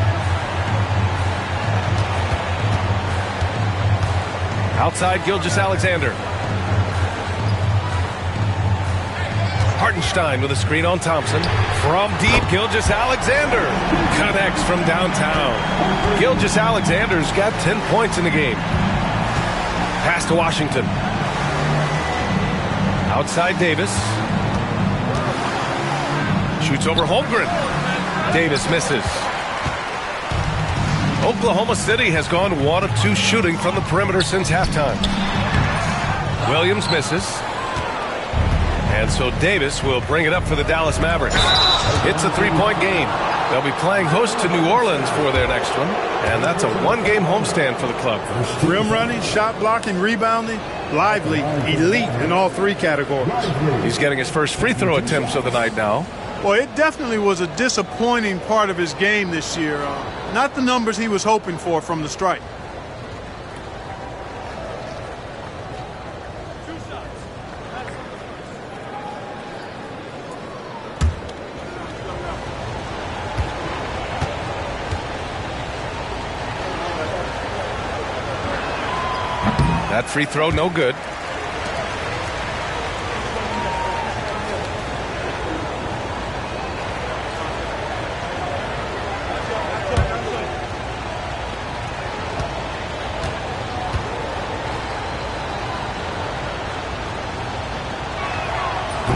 Outside, Gilgeous-Alexander. Hartenstein with a screen on Thompson. From deep, Gilgeous-Alexander connects from downtown. Gilgeous-Alexander's got 10 points in the game. Pass to Washington. Outside, Davis. Shoots over Holmgren. Davis misses. Oklahoma City has gone 1 of 2 shooting from the perimeter since halftime. Williams misses. And so Davis will bring it up for the Dallas Mavericks. It's a 3-point game. They'll be playing host to New Orleans for their next one. And that's a 1-game homestand for the club. Rim running, shot blocking, rebounding, Lively, elite in all 3 categories. He's getting his first free throw attempts of the night now. Well, it definitely was a disappointing part of his game this year. Not the numbers he was hoping for from the stripe. That free throw, no good.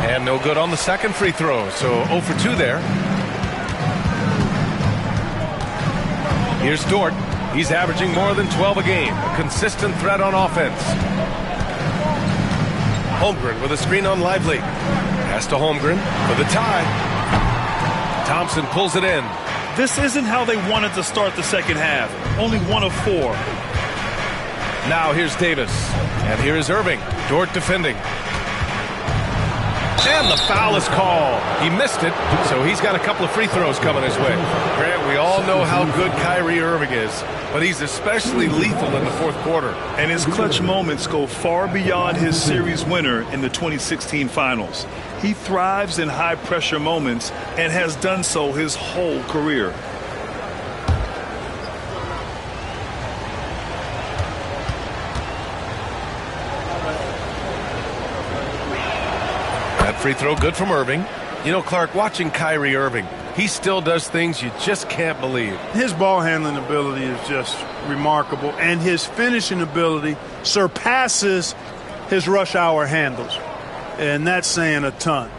And no good on the second free throw, so 0 for 2 there. Here's Dort. He's averaging more than 12 a game. A consistent threat on offense. Holmgren with a screen on Lively. Pass to Holmgren for the tie. Thompson pulls it in. This isn't how they wanted to start the second half. Only 1 of 4. Now here's Davis. And here is Irving. Dort defending. And the foul is called. He missed it, so he's got a couple of free throws coming his way. Grant, we all know how good Kyrie Irving is, but he's especially lethal in the fourth quarter. And his clutch moments go far beyond his series winner in the 2016 finals. He thrives in high-pressure moments and has done so his whole career. Free throw good from Irving. You know, Clark, watching Kyrie Irving, he still does things you just can't believe. His ball handling ability is just remarkable, and his finishing ability surpasses his rush hour handles. And that's saying a ton.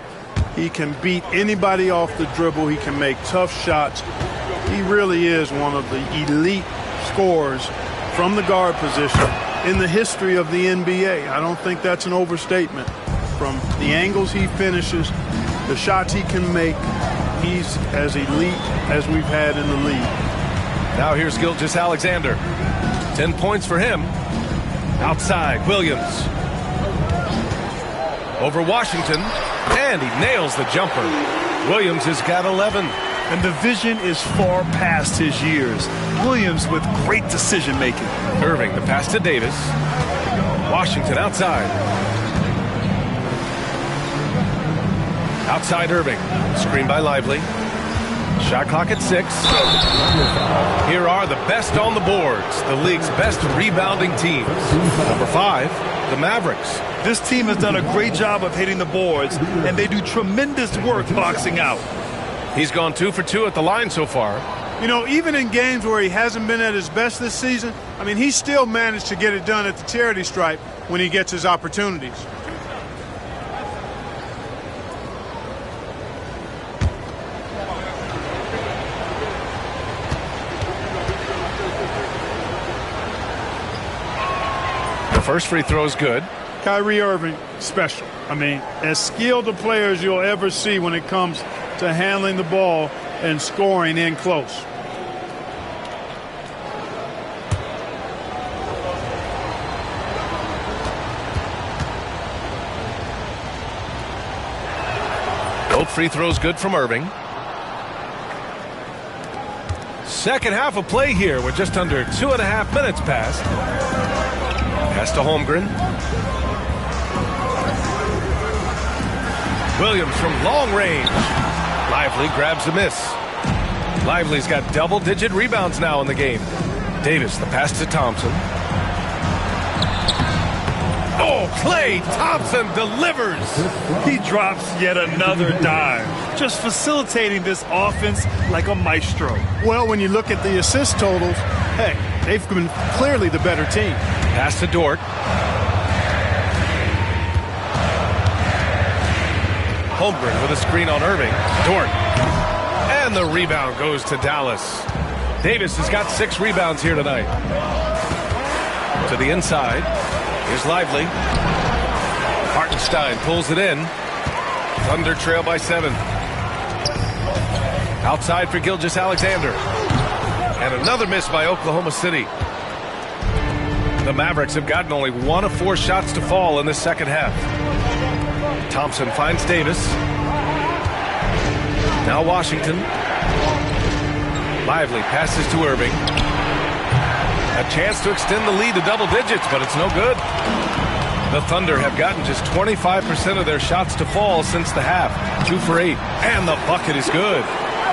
He can beat anybody off the dribble. He can make tough shots. He really is one of the elite scorers from the guard position in the history of the NBA. I don't think that's an overstatement. From the angles he finishes, the shots he can make, he's as elite as we've had in the league. Now here's Gilgeous-Alexander. 10 points for him. Outside, Williams. Over Washington, and he nails the jumper. Williams has got 11. And the vision is far past his years. Williams with great decision-making. Irving, the pass to Davis. Washington outside. Outside Irving. Screen by Lively. Shot clock at 6. Here are the best on the boards. The league's best rebounding teams. Number 5, the Mavericks. This team has done a great job of hitting the boards, and they do tremendous work boxing out. He's gone 2 for 2 at the line so far. You know, even in games where he hasn't been at his best this season, I mean, he still managed to get it done at the charity stripe when he gets his opportunities. First free throw is good. Kyrie Irving, special. I mean, as skilled a player as you'll ever see when it comes to handling the ball and scoring in close. Both free throws good from Irving. Second half of play here with just under 2.5 minutes passed. Pass to Holmgren. Williams from long range. Lively grabs a miss. Lively's got double-digit rebounds now in the game. Davis, the pass to Thompson. Oh, Klay Thompson delivers. He drops yet another dime, just facilitating this offense like a maestro. Well, when you look at the assist totals, hey, they've been clearly the better team. Pass to Dort. Holmgren with a screen on Irving. Dort. And the rebound goes to Dallas. Davis has got 6 rebounds here tonight. To the inside. Here's Lively. Hartenstein pulls it in. Thunder trail by 7. Outside for Gilgeous-Alexander. And another miss by Oklahoma City. The Mavericks have gotten only 1 of 4 shots to fall in the second half. Thompson finds Davis. Now Washington. Lively passes to Irving. A chance to extend the lead to double digits, but it's no good. The Thunder have gotten just 25% of their shots to fall since the half. 2 for 8. And the bucket is good.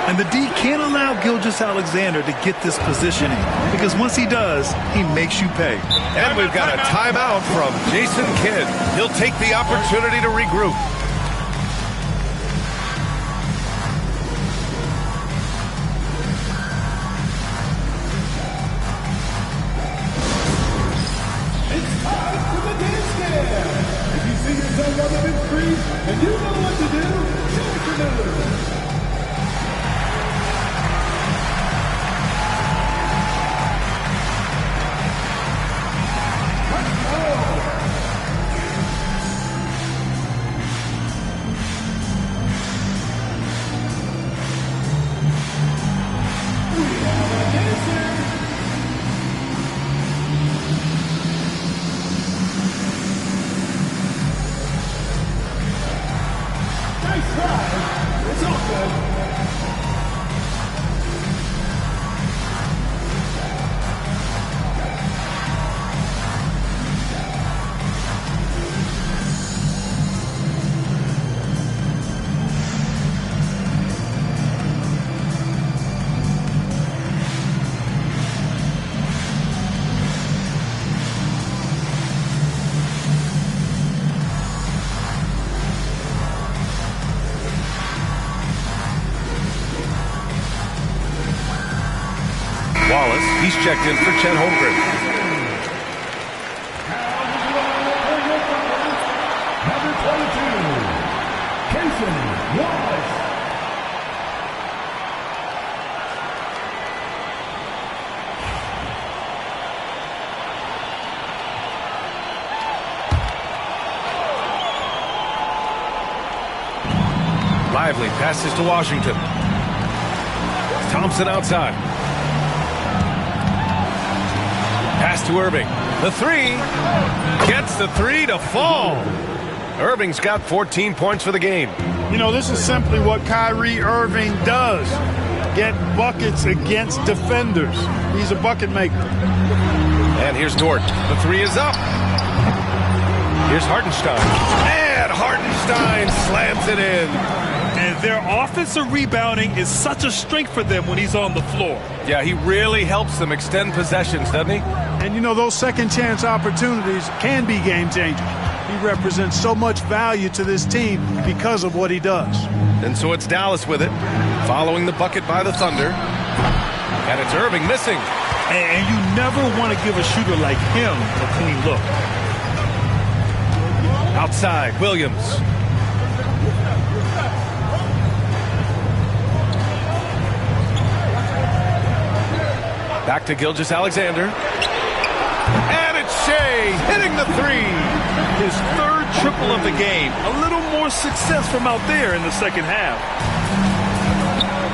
And the D can't allow Gilgeous-Alexander to get this positioning, because once he does, he makes you pay. And we've got a timeout from Jason Kidd. He'll take the opportunity to regroup. It's time for the dance cam. If you see yourself on the big screen and you know what to do, show it to them. Wallace, he's checked in for Chet Holmgren. Number 22, Cason Wallace. Lively passes to Washington. Thompson outside. Pass to Irving. The three. Gets the three to fall. Irving's got 14 points for the game. You know, this is simply what Kyrie Irving does. Get buckets against defenders. He's a bucket maker. And here's Dort. The three is up. Here's Hartenstein. And Hartenstein slams it in. And their offensive rebounding is such a strength for them when he's on the floor. Yeah, he really helps them extend possessions, doesn't he? And, you know, those second chance opportunities can be game changers. He represents so much value to this team because of what he does. And so it's Dallas with it, following the bucket by the Thunder. And it's Irving missing. And you never want to give a shooter like him a clean look. Outside, Williams. Back to Gilgeous-Alexander. And it's Shea hitting the three. His third triple of the game. A little more success from out there in the second half.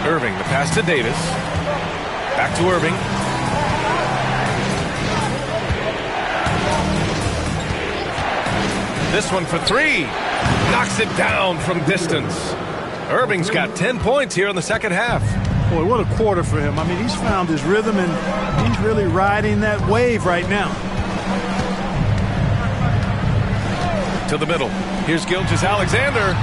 Irving, the pass to Davis. Back to Irving. This one for three. Knocks it down from distance. Irving's got 10 points here in the second half. Boy, what a quarter for him. I mean, he's found his rhythm, and he's really riding that wave right now. To the middle. Here's Gilgeous-Alexander.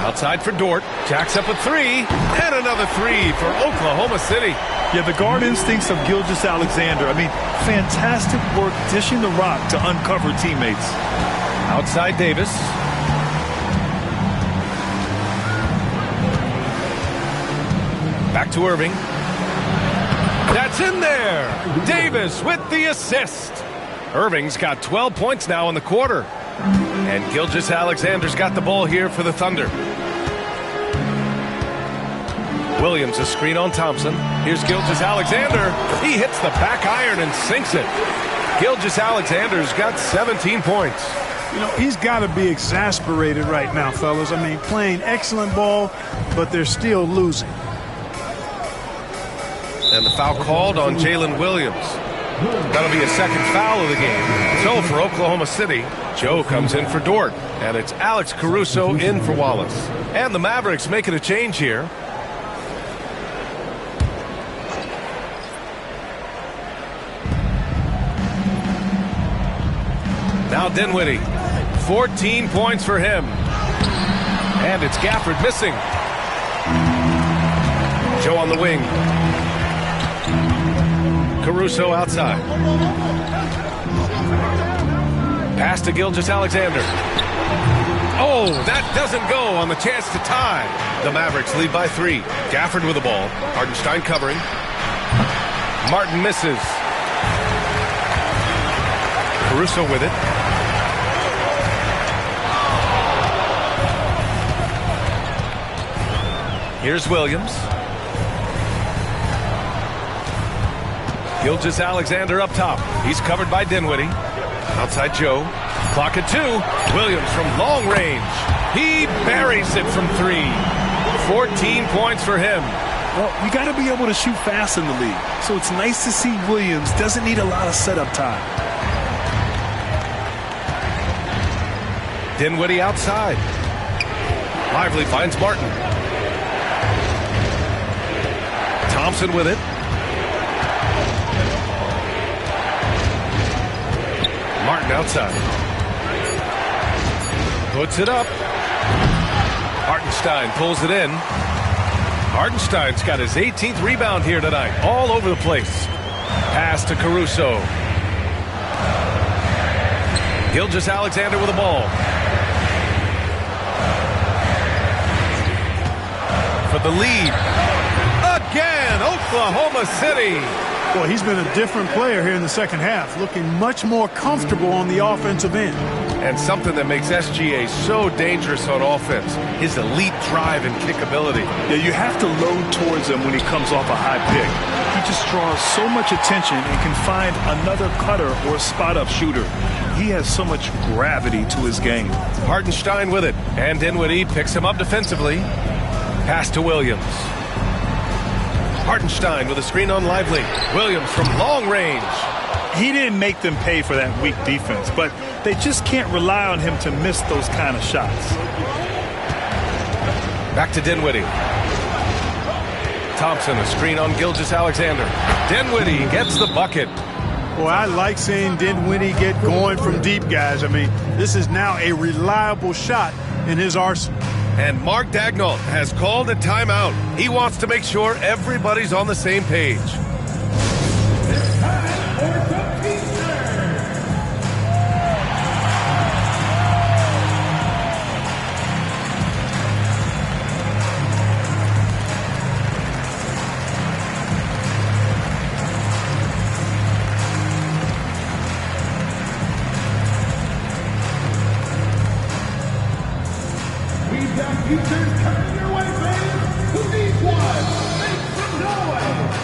Outside for Dort. Jacks up a three. And another three for Oklahoma City. Yeah, the guard instincts of Gilgeous-Alexander. I mean, fantastic work dishing the rock to uncover teammates. Outside Davis. Back to Irving. That's in there. Davis with the assist. Irving's got 12 points now in the quarter. And Gilgeous-Alexander's got the ball here for the Thunder. Williams, a screen on Thompson. Here's Gilgeous-Alexander. He hits the back iron and sinks it. Gilgeous-Alexander's got 17 points. You know, he's got to be exasperated right now, fellas. I mean, playing excellent ball, but they're still losing. And the foul called on Jalen Williams. That'll be a second foul of the game. So for Oklahoma City, Joe comes in for Dort. And it's Alex Caruso in for Wallace. And the Mavericks making a change here. Now Dinwiddie. 14 points for him. And it's Gafford missing. Joe on the wing. Caruso outside. Pass to Gilgeous-Alexander. Oh, that doesn't go on the chance to tie. The Mavericks lead by 3. Gafford with the ball. Hartenstein covering. Martin misses. Caruso with it. Here's Williams. Gilgeous-Alexander up top. He's covered by Dinwiddie. Outside Joe. Clock at 2. Williams from long range. He buries it from 3. 14 points for him. Well, you got to be able to shoot fast in the league. So it's nice to see Williams doesn't need a lot of setup time. Dinwiddie outside. Lively finds Martin. Thompson with it. Martin outside. Puts it up. Hartenstein pulls it in. Hartenstein's got his 18th rebound here tonight. All over the place. Pass to Caruso. Gilgeous-Alexander with the ball. For the lead. Again, Oklahoma City. Well, he's been a different player here in the second half, looking much more comfortable on the offensive end. And something that makes SGA so dangerous on offense, his elite drive and kick ability. Yeah, you have to load towards him when he comes off a high pick. He just draws so much attention and can find another cutter or spot-up shooter. He has so much gravity to his game. Hartenstein with it, and Dinwiddie picks him up defensively. Pass to Williams. Hartenstein with a screen on Lively. Williams from long range. He didn't make them pay for that weak defense, but they just can't rely on him to miss those kind of shots. Back to Dinwiddie. Thompson, a screen on Gilgeous-Alexander. Dinwiddie gets the bucket. Well, I like seeing Dinwiddie get going from deep, guys. I mean, this is now a reliable shot in his arsenal. And Mark Daigneault has called a timeout. He wants to make sure everybody's on the same page. It's time for some pizza. We've got pizzas coming your way, baby. Who needs one? Make some noise.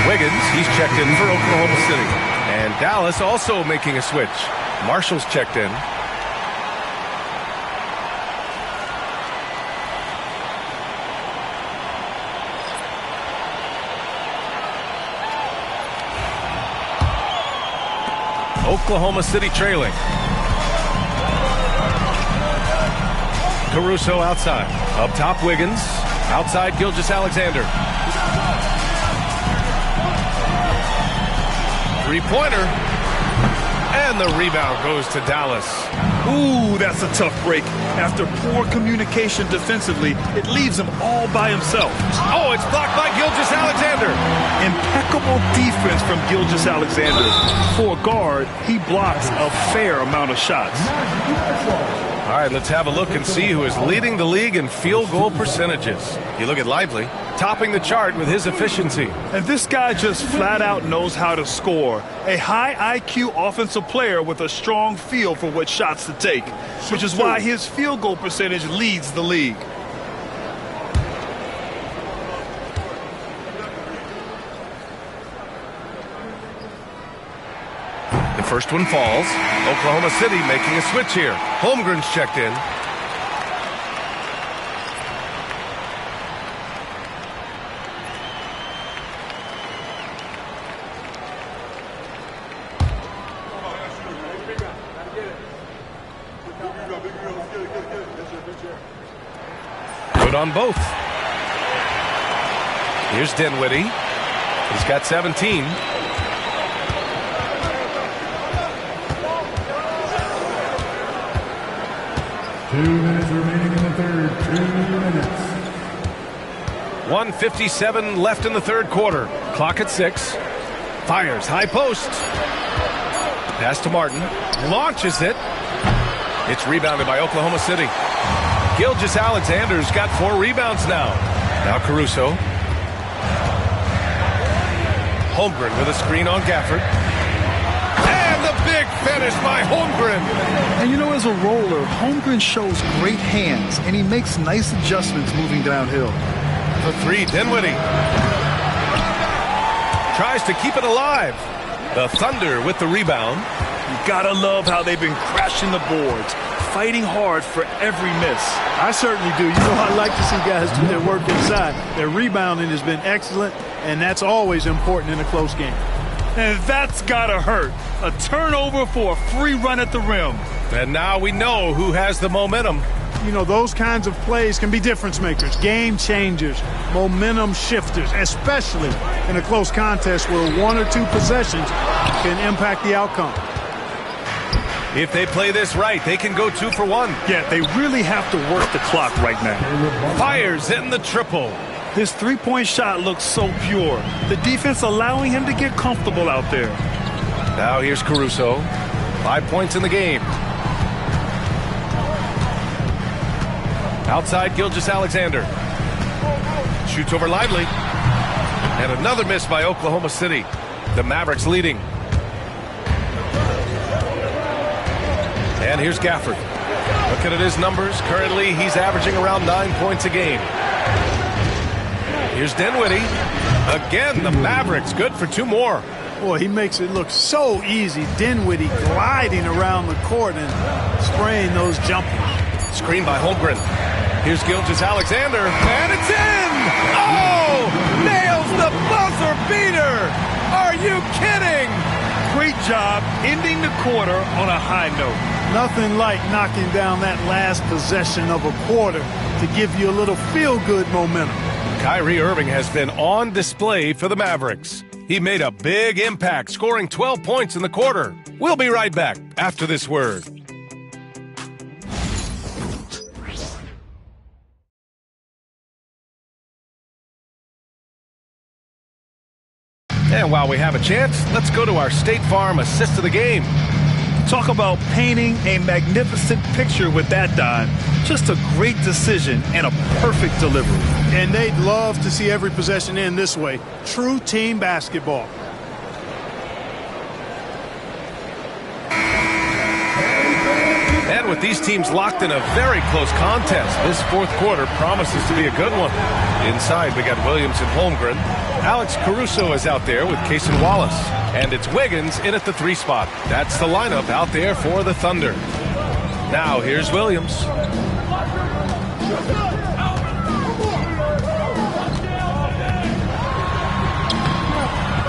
Wiggins, he's checked in for Oklahoma City. And Dallas also making a switch. Marshall's checked in. Oklahoma City trailing. Caruso outside. Up top, Wiggins. Outside, Gilgeous-Alexander. Three-pointer. And the rebound goes to Dallas. Ooh, that's a tough break. After poor communication defensively, it leaves him all by himself. Oh, it's blocked by Gilgeous-Alexander. Impeccable defense from Gilgeous-Alexander. For a guard, he blocks a fair amount of shots. All right, let's have a look and see who is leading the league in field goal percentages. You look at Lively, topping the chart with his efficiency. And this guy just flat out knows how to score. A high IQ offensive player with a strong feel for what shots to take, which is why his field goal percentage leads the league. First one falls. Oklahoma City making a switch here. Holmgren's checked in. Good on both. Here's Dinwiddie. He's got 17. Minutes remaining in the third. 2 minutes. 1:57 left in the third quarter. Clock at 6. Fires high post. Pass to Martin. Launches it. It's rebounded by Oklahoma City. Gilgeous-Alexander's got 4 rebounds now. Now Caruso. Holmgren with a screen on Gafford. And the big finish by Holmgren. And you know, as a roller, Holmgren shows great hands, and he makes nice adjustments moving downhill. The 3, Dinwiddie. Tries to keep it alive. The Thunder with the rebound. You gotta love how they've been crashing the boards, fighting hard for every miss. I certainly do. You know, I like to see guys do their work inside. Their rebounding has been excellent, and that's always important in a close game. And that's gotta hurt. A turnover for a free run at the rim. And now we know who has the momentum. You know, those kinds of plays can be difference makers, game changers, momentum shifters, especially in a close contest where 1 or 2 possessions can impact the outcome. If they play this right, they can go 2 for 1. Yeah, they really have to work the clock right now. Fires in the triple. His three-point shot looks so pure. The defense allowing him to get comfortable out there. Now here's Caruso. 5 points in the game. Outside Gilgeous-Alexander. Shoots over Lively. And another miss by Oklahoma City. The Mavericks leading. And here's Gafford. Looking at his numbers, currently he's averaging around 9 points a game. Here's Dinwiddie. Again, the Mavericks good for 2 more. Boy, he makes it look so easy. Dinwiddie gliding around the court and spraying those jumpers. Screen by Holmgren. Here's Gilgeous-Alexander, and it's in! Oh! Nails the buzzer beater! Are you kidding? Great job ending the quarter on a high note. Nothing like knocking down that last possession of a quarter to give you a little feel-good momentum. Kyrie Irving has been on display for the Mavericks. He made a big impact, scoring 12 points in the quarter. We'll be right back after this word. And while we have a chance, let's go to our State Farm assist of the game. Talk about painting a magnificent picture with that dime. Just a great decision and a perfect delivery. And they'd love to see every possession end this way. True team basketball. And with these teams locked in a very close contest, this fourth quarter promises to be a good one. Inside, we got Williams and Holmgren. Alex Caruso is out there with Cason Wallace. And it's Wiggins in at the 3 spot. That's the lineup out there for the Thunder. Now, here's Williams.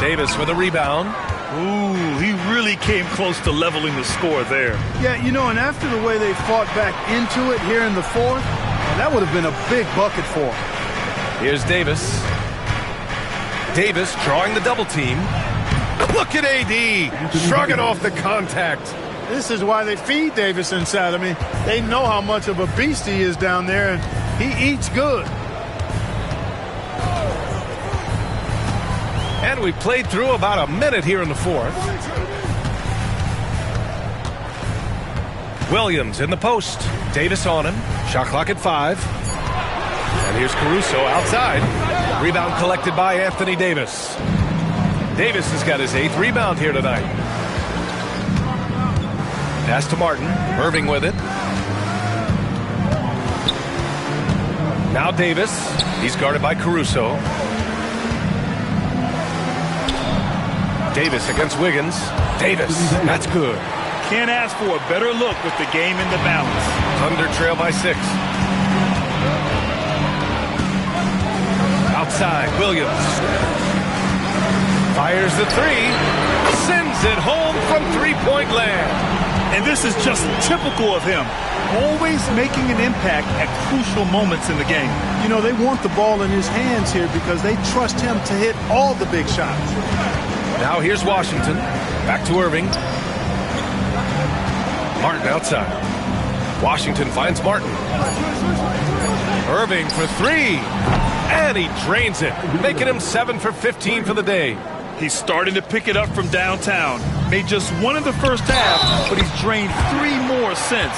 Davis with a rebound. Ooh, he really came close to leveling the score there. Yeah, you know, and after the way they fought back into it here in the fourth, that would have been a big bucket for him. Here's Davis. Davis drawing the double team. Look at AD shrugging off the contact. This is why they feed Davis inside. I mean, they know how much of a beast he is down there, and he eats good. And we played through about a minute here in the fourth. Williams in the post. Davis on him. Shot clock at 5. And here's Caruso outside. Rebound collected by Anthony Davis. Davis has got his 8th rebound here tonight. Pass to Martin. Irving with it. Now Davis. He's guarded by Caruso. Davis against Wiggins. Davis, that's good. Can't ask for a better look with the game in the balance. Thunder trail by 6. Outside, Williams. Fires the 3. Sends it home from three-point land. And this is just typical of him. Always making an impact at crucial moments in the game. You know, they want the ball in his hands here because they trust him to hit all the big shots. Now here's Washington. Back to Irving. Martin outside. Washington finds Martin. Irving for 3. And he drains it, making him 7 for 15 for the day. He's starting to pick it up from downtown. Made just 1 in the first half, but he's drained 3 more since.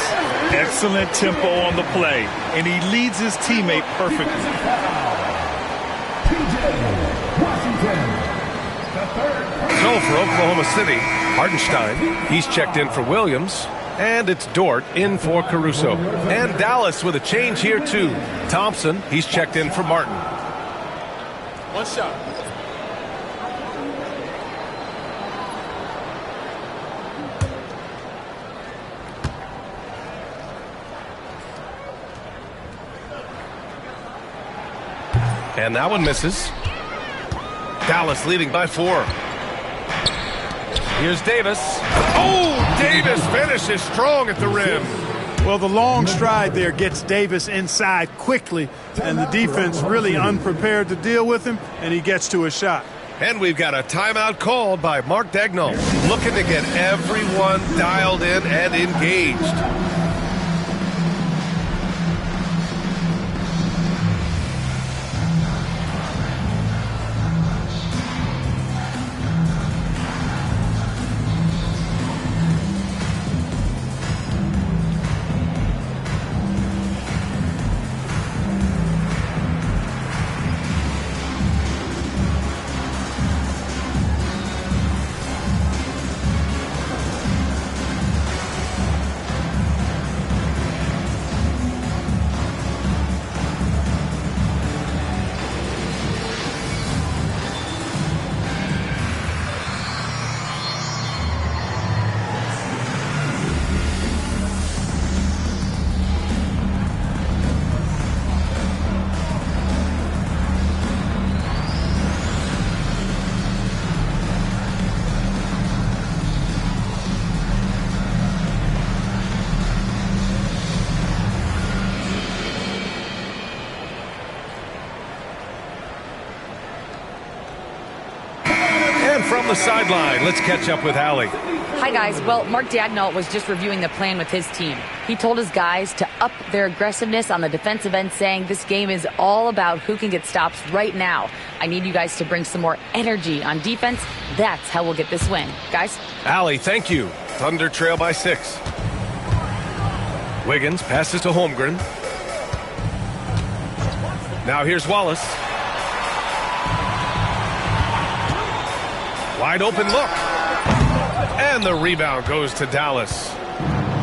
Excellent tempo on the play, and he leads his teammate perfectly. So for Oklahoma City, Hartenstein, he's checked in for Williams. And it's Dort in for Caruso. And Dallas with a change here too. Thompson, he's checked in for Martin. 1 shot. And that one misses. Dallas leading by 4. Here's Davis. Oh, Davis finishes strong at the rim. Well, the long stride there gets Davis inside quickly, and the defense really unprepared to deal with him, and he gets to a shot. And we've got a timeout called by Mark Daigneault, looking to get everyone dialed in and engaged. From the sideline, let's catch up with Allie. Hi, guys. Well, Mark Daigneault was just reviewing the plan with his team. He told his guys to up their aggressiveness on the defensive end, saying this game is all about who can get stops right now. I need you guys to bring some more energy on defense. That's how we'll get this win. Guys? Allie, thank you. Thunder trail by 6. Wiggins passes to Holmgren. Now here's Wallace. Wide open look. And the rebound goes to Dallas.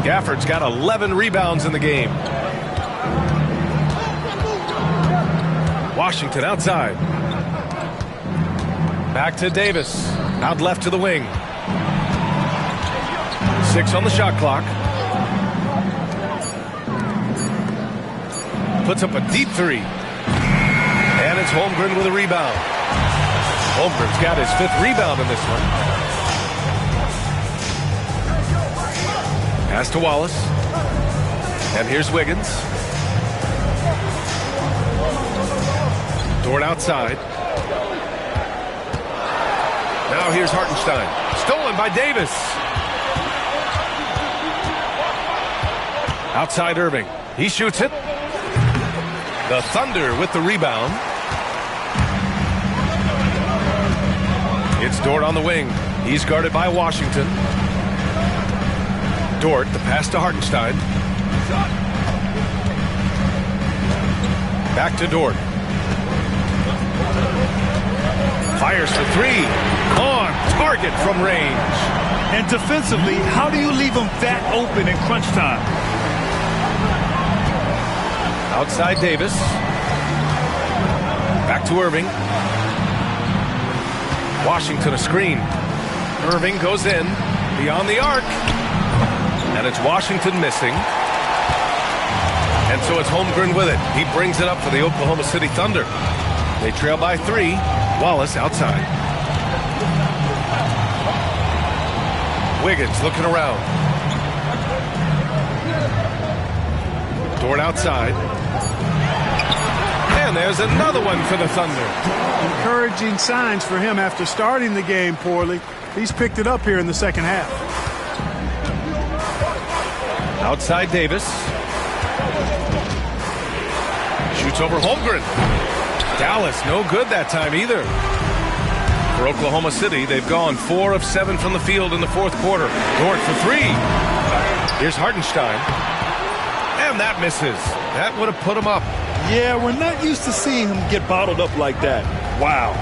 Gafford's got 11 rebounds in the game. Washington outside. Back to Davis. Out left to the wing. 6 on the shot clock. Puts up a deep 3. And it's Holmgren with a rebound. Holmgren's got his 5th rebound in this one. Pass to Wallace. And here's Wiggins. Dort outside. Now here's Hartenstein. Stolen by Davis. Outside Irving. He shoots it. The Thunder with the rebound. It's Dort on the wing. He's guarded by Washington. Dort, the pass to Hartenstein. Back to Dort. Fires for 3. On target from range. And defensively, how do you leave them that open in crunch time? Outside Davis. Back to Irving. Washington a screen. Irving goes in, beyond the arc. And it's Washington missing. And so it's Holmgren with it. He brings it up for the Oklahoma City Thunder. They trail by 3. Wallace outside. Wiggins looking around. Dort outside. And there's another one for the Thunder. Encouraging signs for him after starting the game poorly. He's picked it up here in the second half. Outside Davis. Shoots over Holmgren. Dallas no good that time either. For Oklahoma City, they've gone 4 of 7 from the field in the fourth quarter. Dort for 3. Here's Hartenstein. And that misses. That would have put him up. Yeah, we're not used to seeing him get bottled up like that. Wow.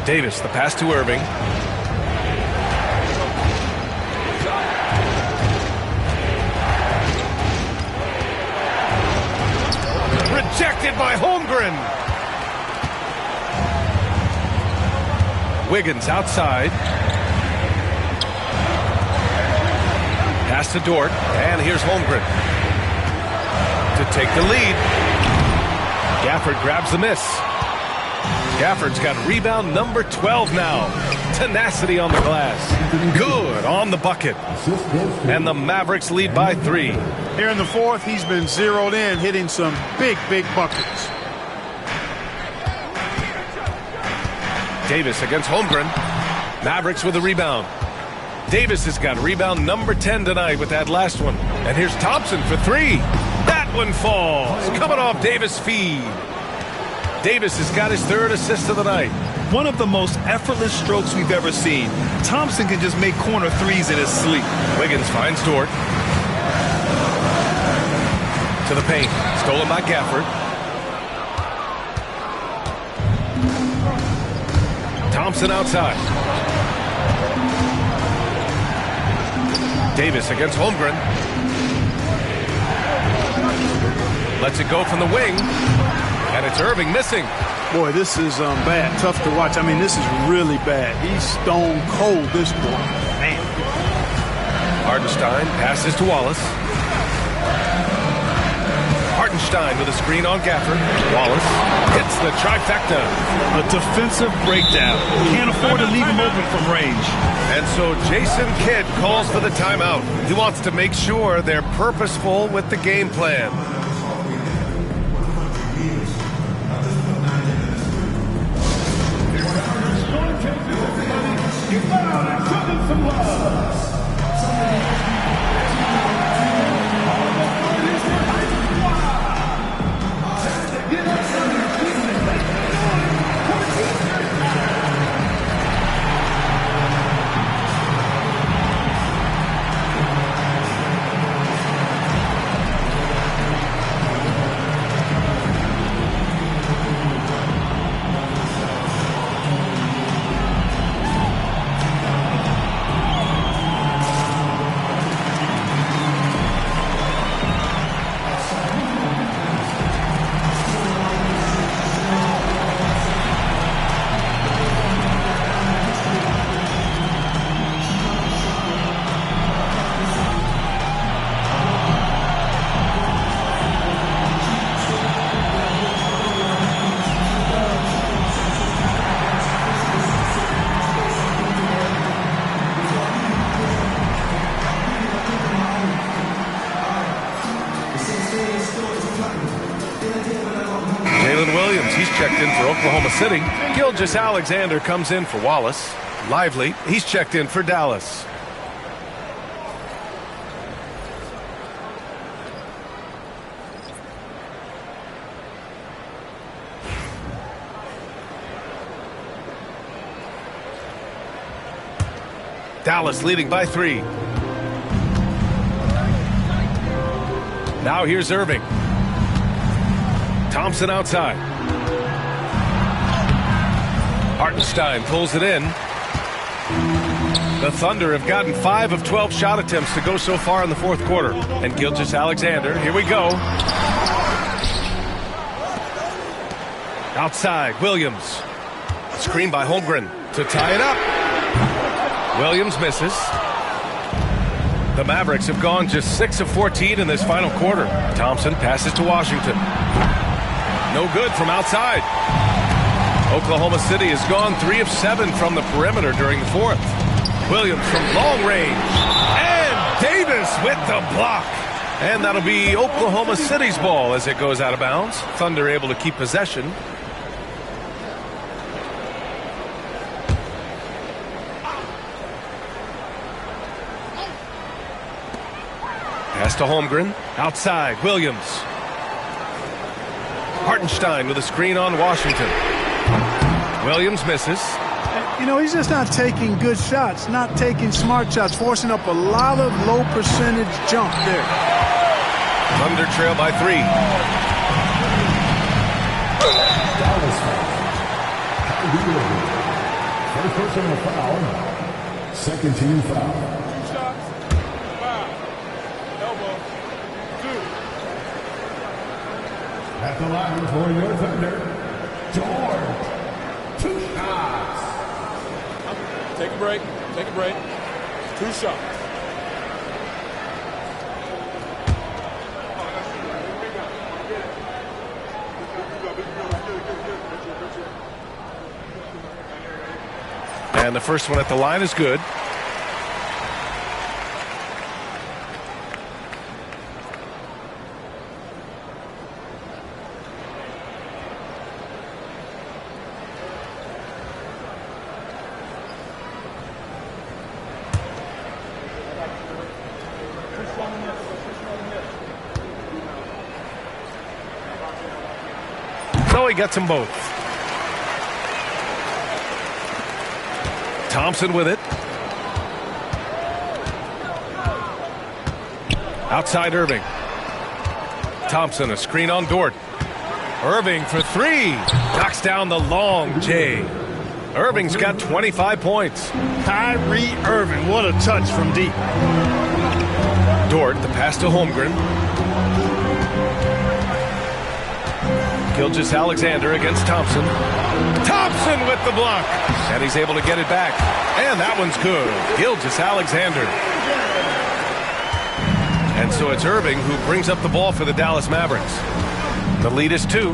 Davis, the pass to Irving. Rejected by Holmgren. Wiggins outside. Pass to Dort. And here's Holmgren to take the lead. Gafford grabs the miss. Gafford's got rebound number 12 now. Tenacity on the glass. Good on the bucket. And the Mavericks lead by 3. Here in the fourth, he's been zeroed in, hitting some big buckets. Davis against Holmgren. Mavericks with a rebound. Davis has got rebound number 10 tonight with that last one. And here's Thompson for 3. That one falls. Coming off Davis' feed. Davis has got his 3rd assist of the night. One of the most effortless strokes we've ever seen. Thompson can just make corner threes in his sleep. Wiggins finds Dort. To the paint. Stolen by Gafford. Thompson outside. Davis against Holmgren. Lets it go from the wing. And it's Irving missing. Boy, this is bad. Tough to watch. I mean, this is really bad. He's stone cold, this boy. Man. Hartenstein passes to Wallace. Hartenstein with a screen on Gafford. Wallace hits the trifecta. A defensive breakdown. Can't afford to leave him open from range. And so Jason Kidd calls for the timeout. He wants to make sure they're purposeful with the game plan. Checked in for Oklahoma City. Gilgeous-Alexander comes in for Wallace. Lively, he's checked in for Dallas. Dallas leading by 3. Now here's Irving. Thompson outside. Hartenstein pulls it in. The Thunder have gotten 5 of 12 shot attempts to go so far in the fourth quarter. And Gilgeous-Alexander, here we go. Outside, Williams. Screen by Holmgren to tie it up. Williams misses. The Mavericks have gone just 6 of 14 in this final quarter. Thompson passes to Washington. No good from outside. Oklahoma City has gone 3 of 7 from the perimeter during the fourth. Williams from long range. And Davis with the block. And that'll be Oklahoma City's ball as it goes out of bounds. Thunder able to keep possession. Pass to Holmgren. Outside, Williams. Hartenstein with a screen on Washington. Williams misses. You know, he's just not taking good shots, not taking smart shots, forcing up a lot of low percentage jump there. Thunder trail by 3. First personal foul. Second team foul. At the line for your Thunder, George. 2 shots. Take a break. Take a break. 2 shots. And the first one at the line is good. So he gets them both. Thompson with it. Outside Irving. Thompson, a screen on Dort. Irving for 3. Knocks down the long J. Irving's got 25 points. Kyrie Irving, what a touch from deep. Dort, the pass to Holmgren. Gilgeous-Alexander against Thompson. Thompson with the block. And he's able to get it back. And that one's good. Gilgeous-Alexander. And so it's Irving who brings up the ball for the Dallas Mavericks. The lead is 2.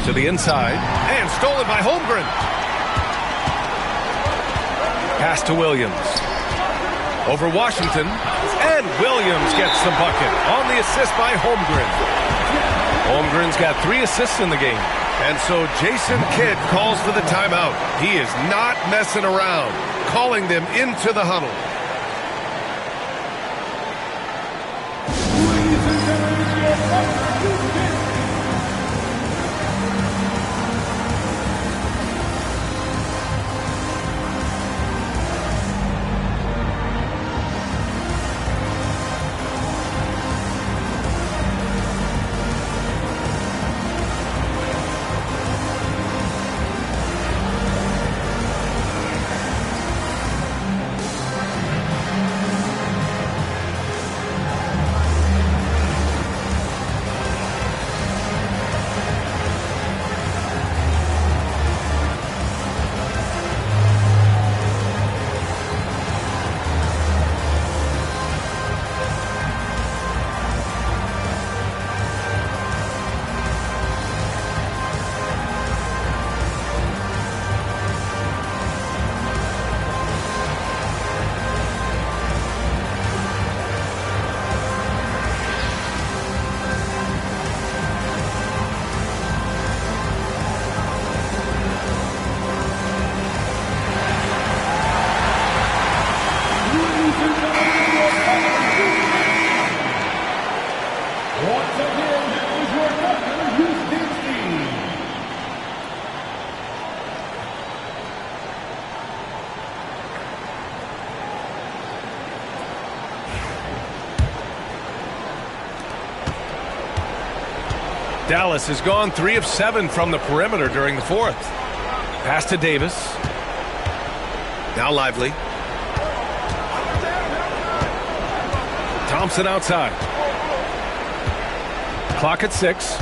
To the inside. And stolen by Holmgren. Pass to Williams. Over Washington. And Williams gets the bucket on the assist by Holmgren. Holmgren's got 3 assists in the game. And so Jason Kidd calls for the timeout. He is not messing around, calling them into the huddle. Dallas has gone 3 of 7 from the perimeter during the fourth. Pass to Davis. Now Lively. Thompson outside. Clock at 6.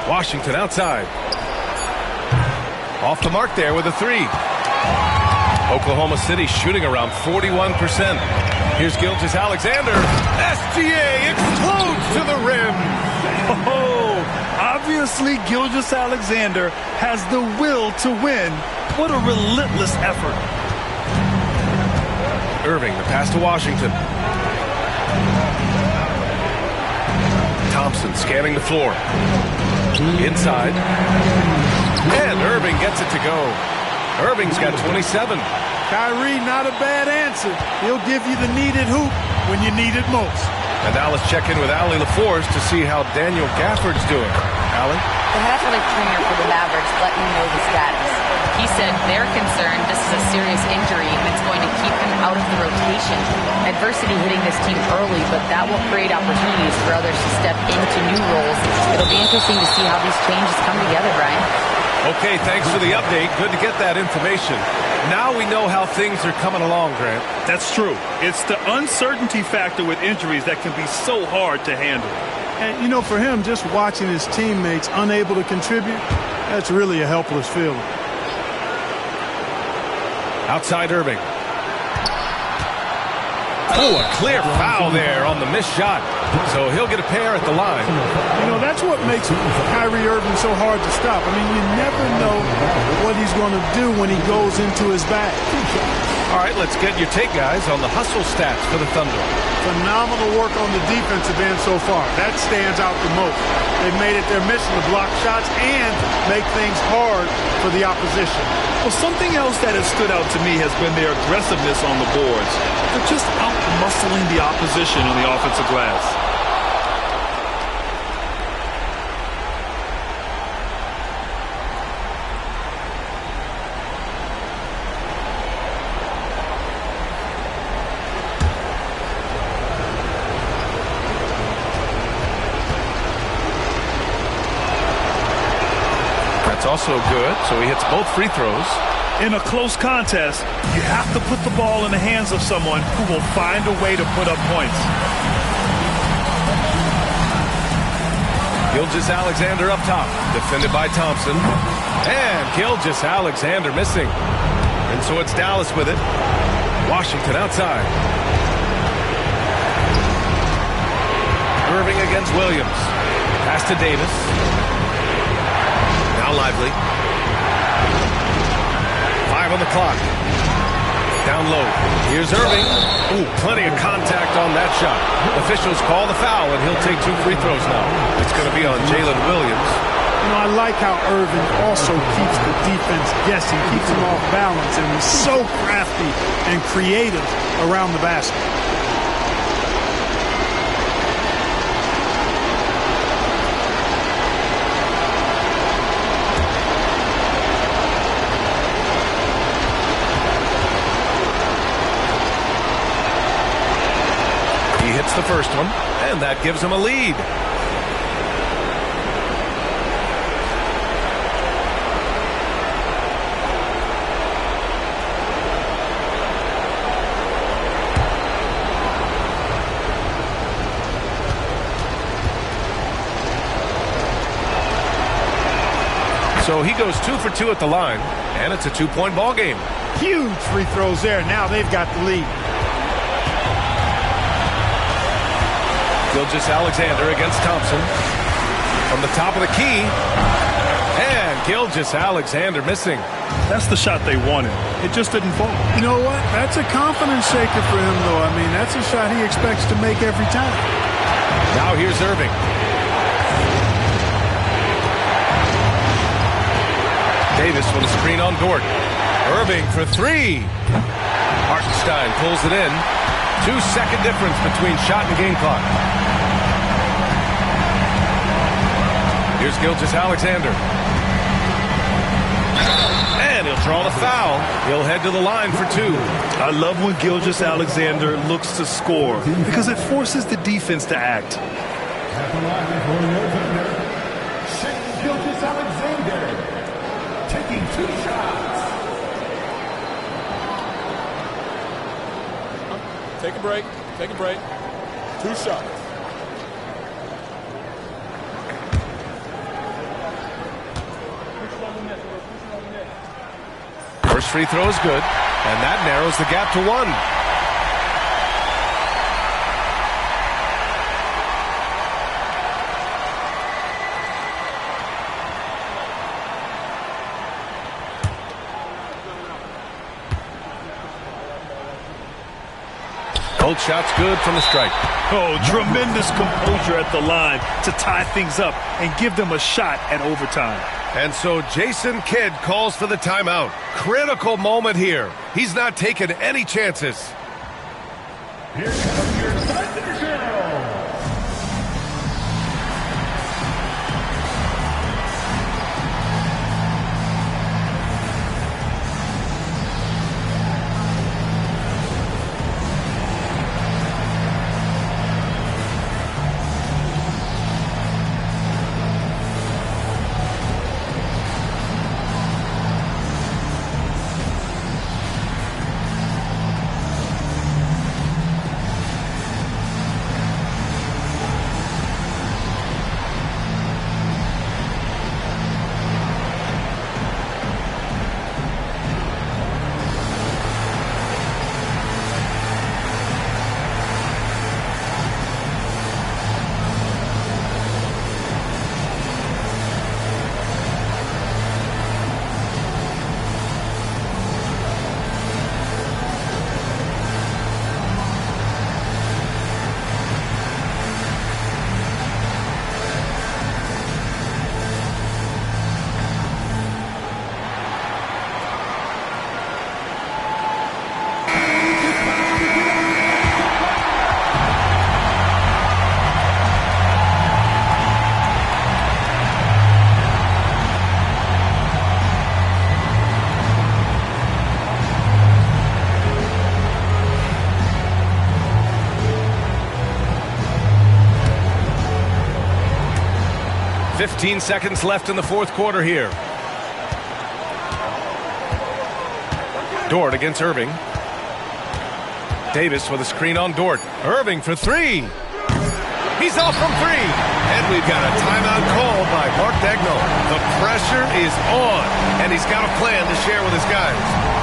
Washington outside. Off the mark there with a 3. Oklahoma City shooting around 41%. Here's Gilgeous-Alexander. SGA explodes to the rim. Oh, obviously Gilgeous-Alexander has the will to win. What a relentless effort. Irving, the pass to Washington. Thompson scanning the floor. Inside. And Irving gets it to go. Irving's got 27. Kyrie, not a bad answer. He'll give you the needed hoop when you need it most. And now let's check in with Allie LaForce to see how Daniel Gafford's doing. Allie? The head athletic trainer for the Mavericks let me know the status. He said they're concerned this is a serious injury and it's going to keep him out of the rotation. Adversity hitting this team early, but that will create opportunities for others to step into new roles. It'll be interesting to see how these changes come together, Brian. Okay, thanks for the update. Good to get that information. Now we know how things are coming along, Grant. That's true. It's the uncertainty factor with injuries that can be so hard to handle. And, you know, for him, just watching his teammates unable to contribute, that's really a helpless feeling. Outside Irving. Oh, a clear foul there on the missed shot. So he'll get a pair at the line. You know, that's what makes Kyrie Irving so hard to stop. I mean, you never know what he's going to do when he goes into his bag. All right, let's get your take, guys, on the hustle stats for the Thunder. Phenomenal work on the defensive end so far. That stands out the most. They've made it their mission to block shots and make things hard for the opposition. Well, something else that has stood out to me has been their aggressiveness on the boards. They're just out-muscling the opposition on the offensive glass. Also good, so he hits both free throws. In a close contest, you have to put the ball in the hands of someone who will find a way to put up points. Gilgeous-Alexander up top, defended by Thompson. And Gilgeous-Alexander missing. And so it's Dallas with it. Washington outside. Irving against Williams. Pass to Davis. Lively. 5 on the clock. Down low. Here's Irving. Ooh, plenty of contact on that shot. Officials call the foul, and he'll take 2 free throws now. It's going to be on Jalen Williams. You know, I like how Irving also keeps the defense guessing, keeps them off balance, and he's so crafty and creative around the basket. The first one, and that gives him a lead. So he goes 2 for 2 at the line, and it's a 2-point ball game. Huge free throws there. Now they've got the lead. Gilgeous-Alexander against Thompson. From the top of the key. And Gilgeous-Alexander missing. That's the shot they wanted. It just didn't fall. You know what? That's a confidence shaker for him, though. I mean, that's a shot he expects to make every time. Now here's Irving. Davis with a screen on Dort. Irving for 3. Hartenstein pulls it in. 2-second difference between shot and game clock. Here's Gilgeous-Alexander. And he'll draw the foul. He'll head to the line for 2. I love when Gilgeous-Alexander looks to score because it forces the defense to act. Gilgeous-Alexander taking 2 shots. Take a break. Take a break. 2 shots. First free throw is good, and that narrows the gap to 1. Both shots good from the stripe. Oh, tremendous composure at the line to tie things up and give them a shot at overtime. And so Jason Kidd calls for the timeout. Critical moment here. He's not taking any chances. Here comes your Thunderstorm. Fifteen seconds left in the fourth quarter here. Dort against Irving. Davis with a screen on Dort. Irving for three. He's off from three. And we've got a timeout call by Mark Daigneault. The pressure is on, and he's got a plan to share with his guys.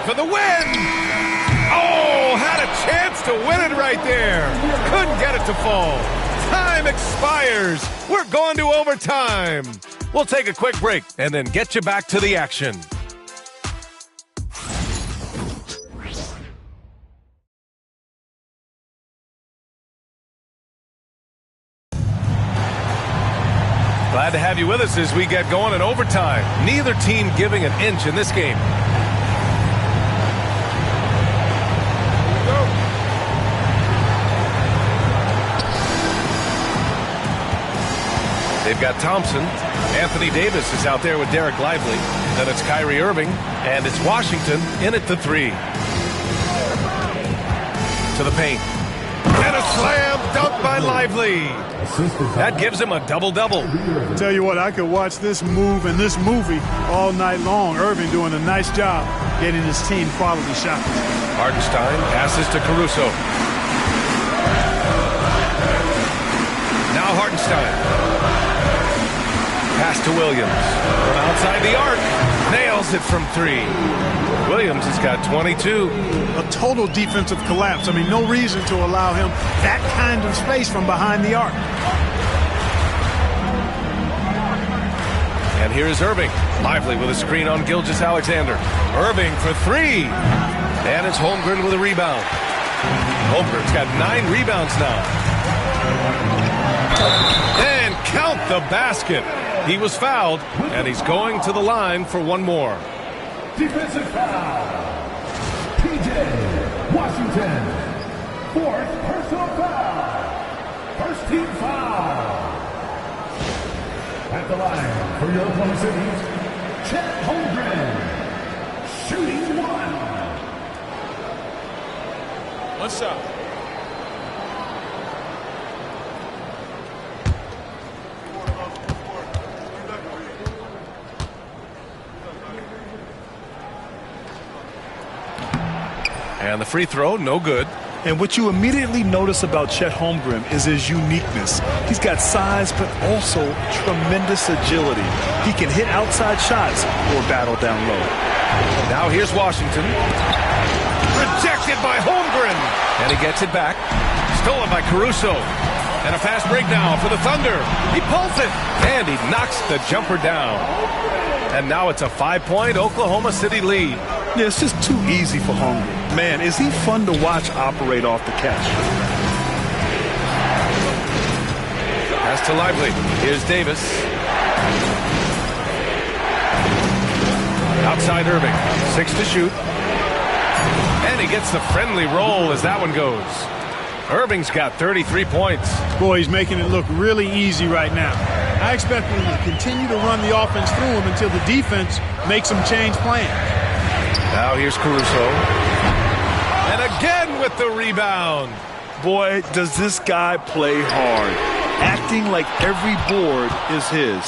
For the win! Oh, had a chance to win it right there. Couldn't get it to fall. Time expires. We're going to overtime. We'll take a quick break and then get you back to the action. Glad to have you with us as we get going in overtime. Neither team giving an inch in this game. They've got Thompson. Anthony Davis is out there with Derek Lively. Then it's Kyrie Irving, and it's Washington in at the 3. To the paint. And a slam dunk by Lively. That gives him a double-double. Tell you what, I could watch this move and this movie all night long. Irving doing a nice job getting his team quality shots. Hartenstein passes to Caruso. Now Hartenstein. Pass to Williams. From outside the arc. Nails it from 3. Williams has got 22. A total defensive collapse. I mean, no reason to allow him that kind of space from behind the arc. And here's Irving. Lively with a screen on Gilgeous-Alexander. Irving for 3. And it's Holmgren with a rebound. Holmgren's got 9 rebounds now. And count the basket. He was fouled, and he's going to the line for one more. Defensive foul. P.J. Washington. 4th personal foul. First team foul. At the line for your Oklahoma City, Chet Holmgren. Shooting 1. One shot. And the free throw, no good. And what you immediately notice about Chet Holmgren is his uniqueness. He's got size, but also tremendous agility. He can hit outside shots or battle down low. Now here's Washington. Rejected by Holmgren. And he gets it back. Stolen by Caruso. And a fast break now for the Thunder. He pulls it. And he knocks the jumper down. And now it's a 5-point Oklahoma City lead. Yeah, it's just too easy for Holmgren. Man, is he fun to watch operate off the catch. Pass to Lively. Here's Davis. Outside Irving. 6 to shoot. And he gets the friendly roll as that one goes. Irving's got 33 points. Boy, he's making it look really easy right now. I expect him to continue to run the offense through him until the defense makes him change plans. Now here's Caruso. And again with the rebound. Boy, does this guy play hard. Acting like every board is his.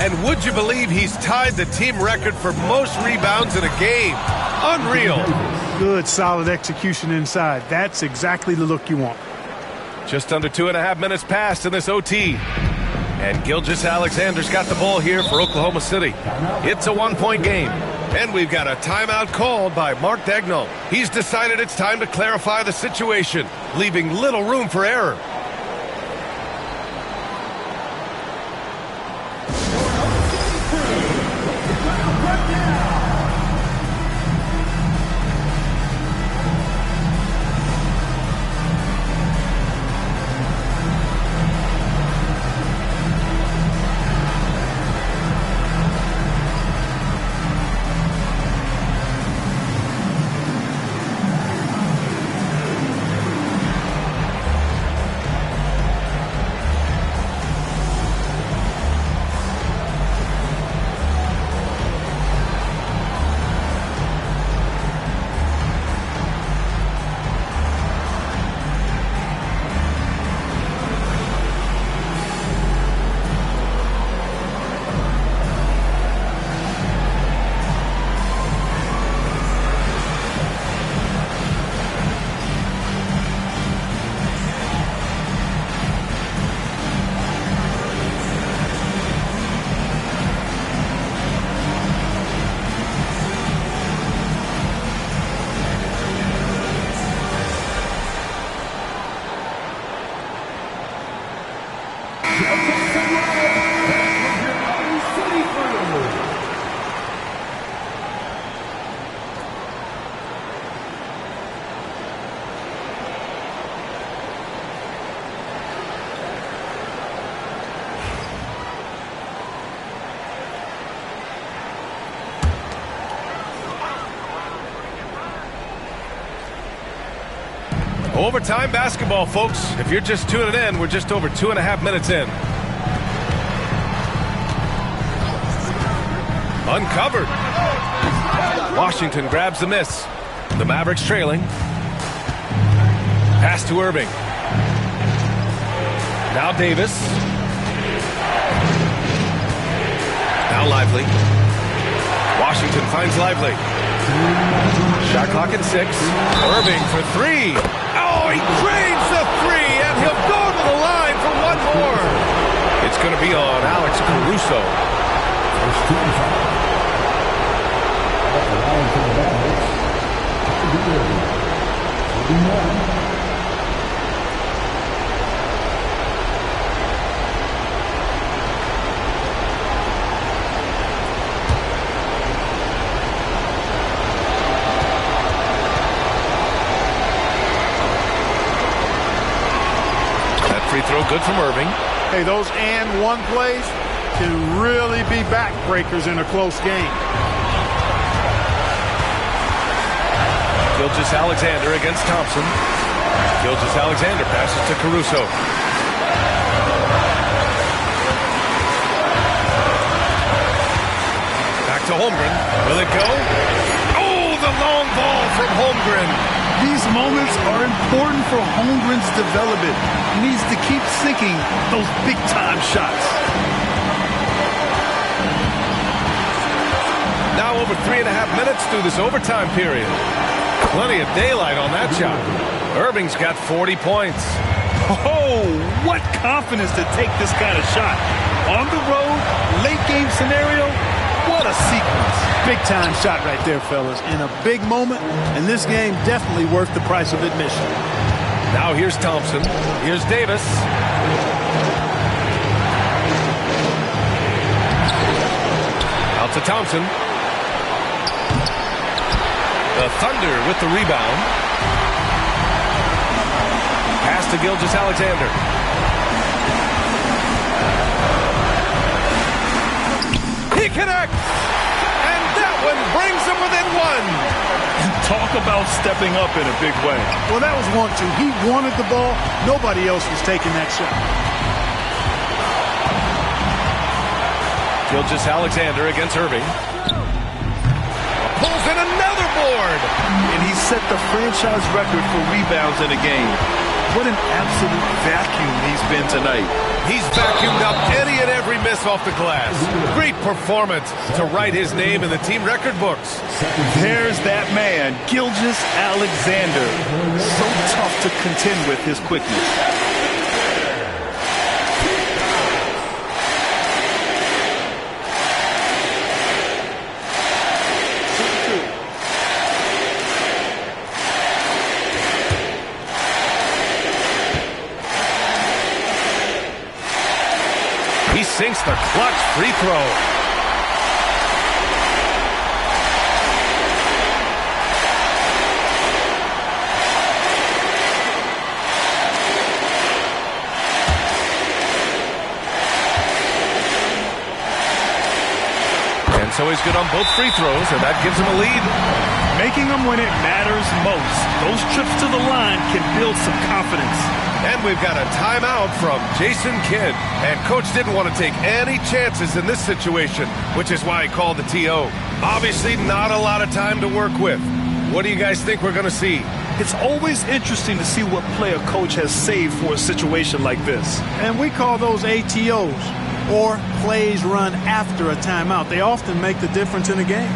And would you believe he's tied the team record for most rebounds in a game? Unreal. Good, solid execution inside. That's exactly the look you want. Just under 2.5 minutes passed in this OT. And Gilgeous-Alexander's got the ball here for Oklahoma City. It's a 1-point game. And we've got a timeout called by Mark Daigneault. He's decided it's time to clarify the situation, leaving little room for error. Overtime basketball, folks. If you're just tuning in, we're just over 2.5 minutes in. Uncovered. Washington grabs the miss. The Mavericks trailing. Pass to Irving. Now Davis. Now Lively. Washington finds Lively. Shot clock at 6. Irving for 3. Oh, he drains the 3, and he'll go to the line for one more. It's going to be on Alex Caruso. Free throw good from Irving. Hey, those and one plays can really be backbreakers in a close game. Gilgeous-Alexander against Thompson. Gilgeous-Alexander passes to Caruso. Back to Holmgren. Will it go? Oh, the long ball from Holmgren. These moments are important for Holmgren's development. He needs to keep sinking those big-time shots. Now over 3.5 minutes through this overtime period. Plenty of daylight on that shot. Irving's got 40 points. Oh, what confidence to take this kind of shot. On the road, late-game scenario, what a sequence. Big-time shot right there, fellas. In a big moment, and this game definitely worth the price of admission. Now here's Thompson. Here's Davis. Out to Thompson. The Thunder with the rebound. Pass to Gilgeous-Alexander. He connects! And that one brings him within one. Talk about stepping up in a big way. Well, that was 1-2. He wanted the ball. Nobody else was taking that shot. Gilgeous-Alexander against Irving. Pulls in another board. And he set the franchise record for rebounds in a game. What an absolute vacuum he's been tonight. He's vacuumed up any and every miss off the glass. Great performance to write his name in the team record books. There's that man, Gilgeous-Alexander. So tough to contend with his quickness. He sinks the clutch free throw. And so he's good on both free throws, and that gives him a lead. Making them when it matters most. Those trips to the line can build some confidence. And we've got a timeout from Jason Kidd. And Coach didn't want to take any chances in this situation, which is why he called the TO. Obviously, not a lot of time to work with. What do you guys think we're going to see? It's always interesting to see what play a coach has saved for a situation like this. And we call those ATOs, or plays run after a timeout. They often make the difference in a game.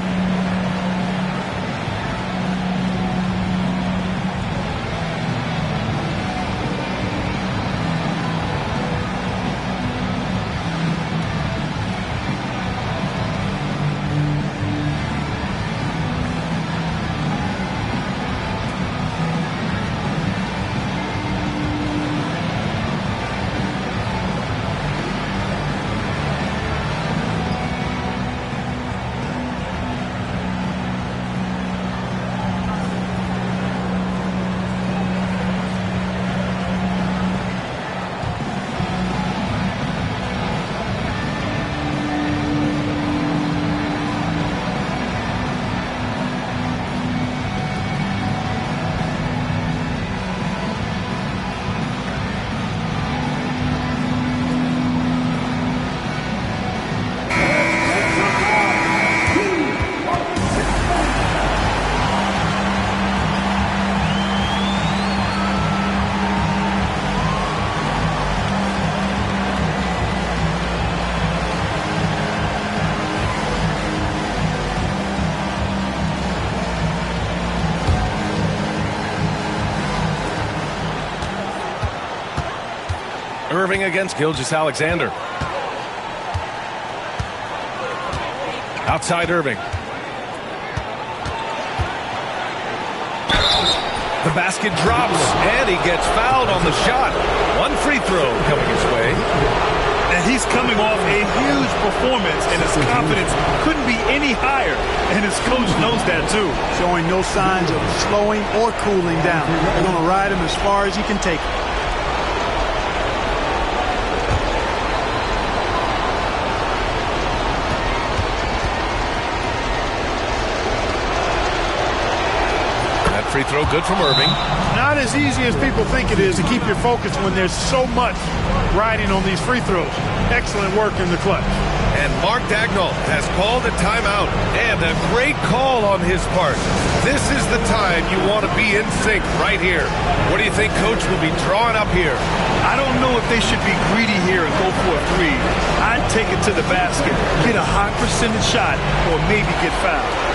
Irving against Gilgeous-Alexander. Outside Irving. The basket drops, and he gets fouled on the shot. One free throw coming his way. And he's coming off a huge performance, and his confidence couldn't be any higher. And his coach knows that, too. Showing no signs of slowing or cooling down. They're going to ride him as far as he can take it. Free throw good from Irving. Not as easy as people think it is to keep your focus when there's so much riding on these free throws. Excellent work in the clutch. And Mark Daigneault has called a timeout, and a great call on his part. This is the time you want to be in sync right here. What do you think Coach will be drawing up here? I don't know if they should be greedy here and go for a three. I'd take it to the basket, get a high percentage shot, or maybe get fouled.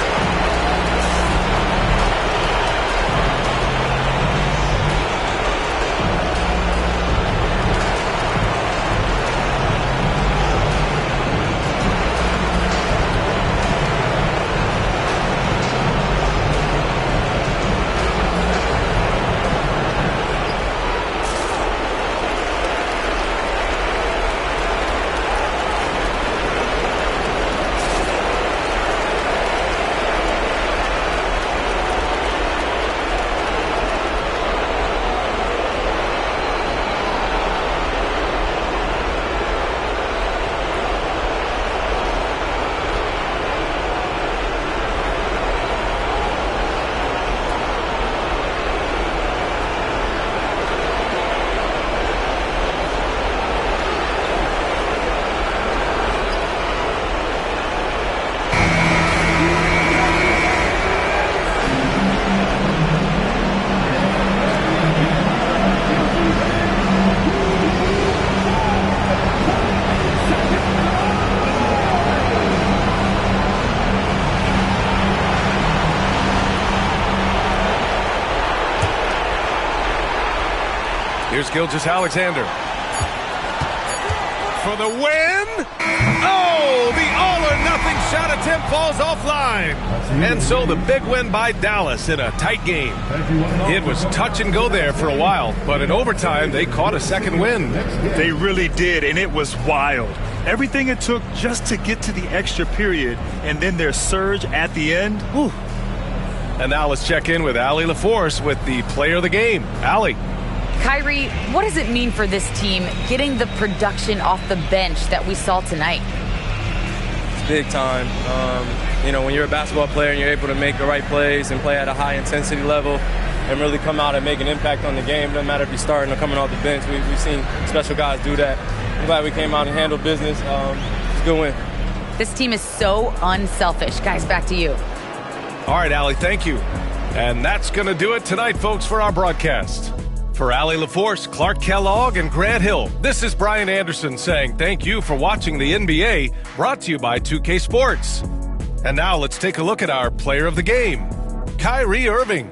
Here's Gilgeous-Alexander. For the win! Oh, the all-or-nothing shot attempt falls offline. And so the big win by Dallas in a tight game. It was touch and go there for a while, but in overtime, they caught a second win. They really did, and it was wild. Everything it took just to get to the extra period, and then their surge at the end. Whew. And now let's check in with Allie LaForce with the player of the game. Allie. Kyrie, what does it mean for this team getting the production off the bench that we saw tonight? It's big time. When you're a basketball player and you're able to make the right plays and play at a high intensity level and really come out and make an impact on the game, doesn't matter if you're starting or coming off the bench. We've seen special guys do that. I'm glad we came out and handled business. It's a good win. This team is so unselfish. Guys, back to you. All right, Allie, thank you. And that's going to do it tonight, folks, for our broadcast. For Allie LaForce, Clark Kellogg, and Grant Hill, this is Brian Anderson saying thank you for watching the NBA, brought to you by 2K Sports. And now let's take a look at our player of the game, Kyrie Irving.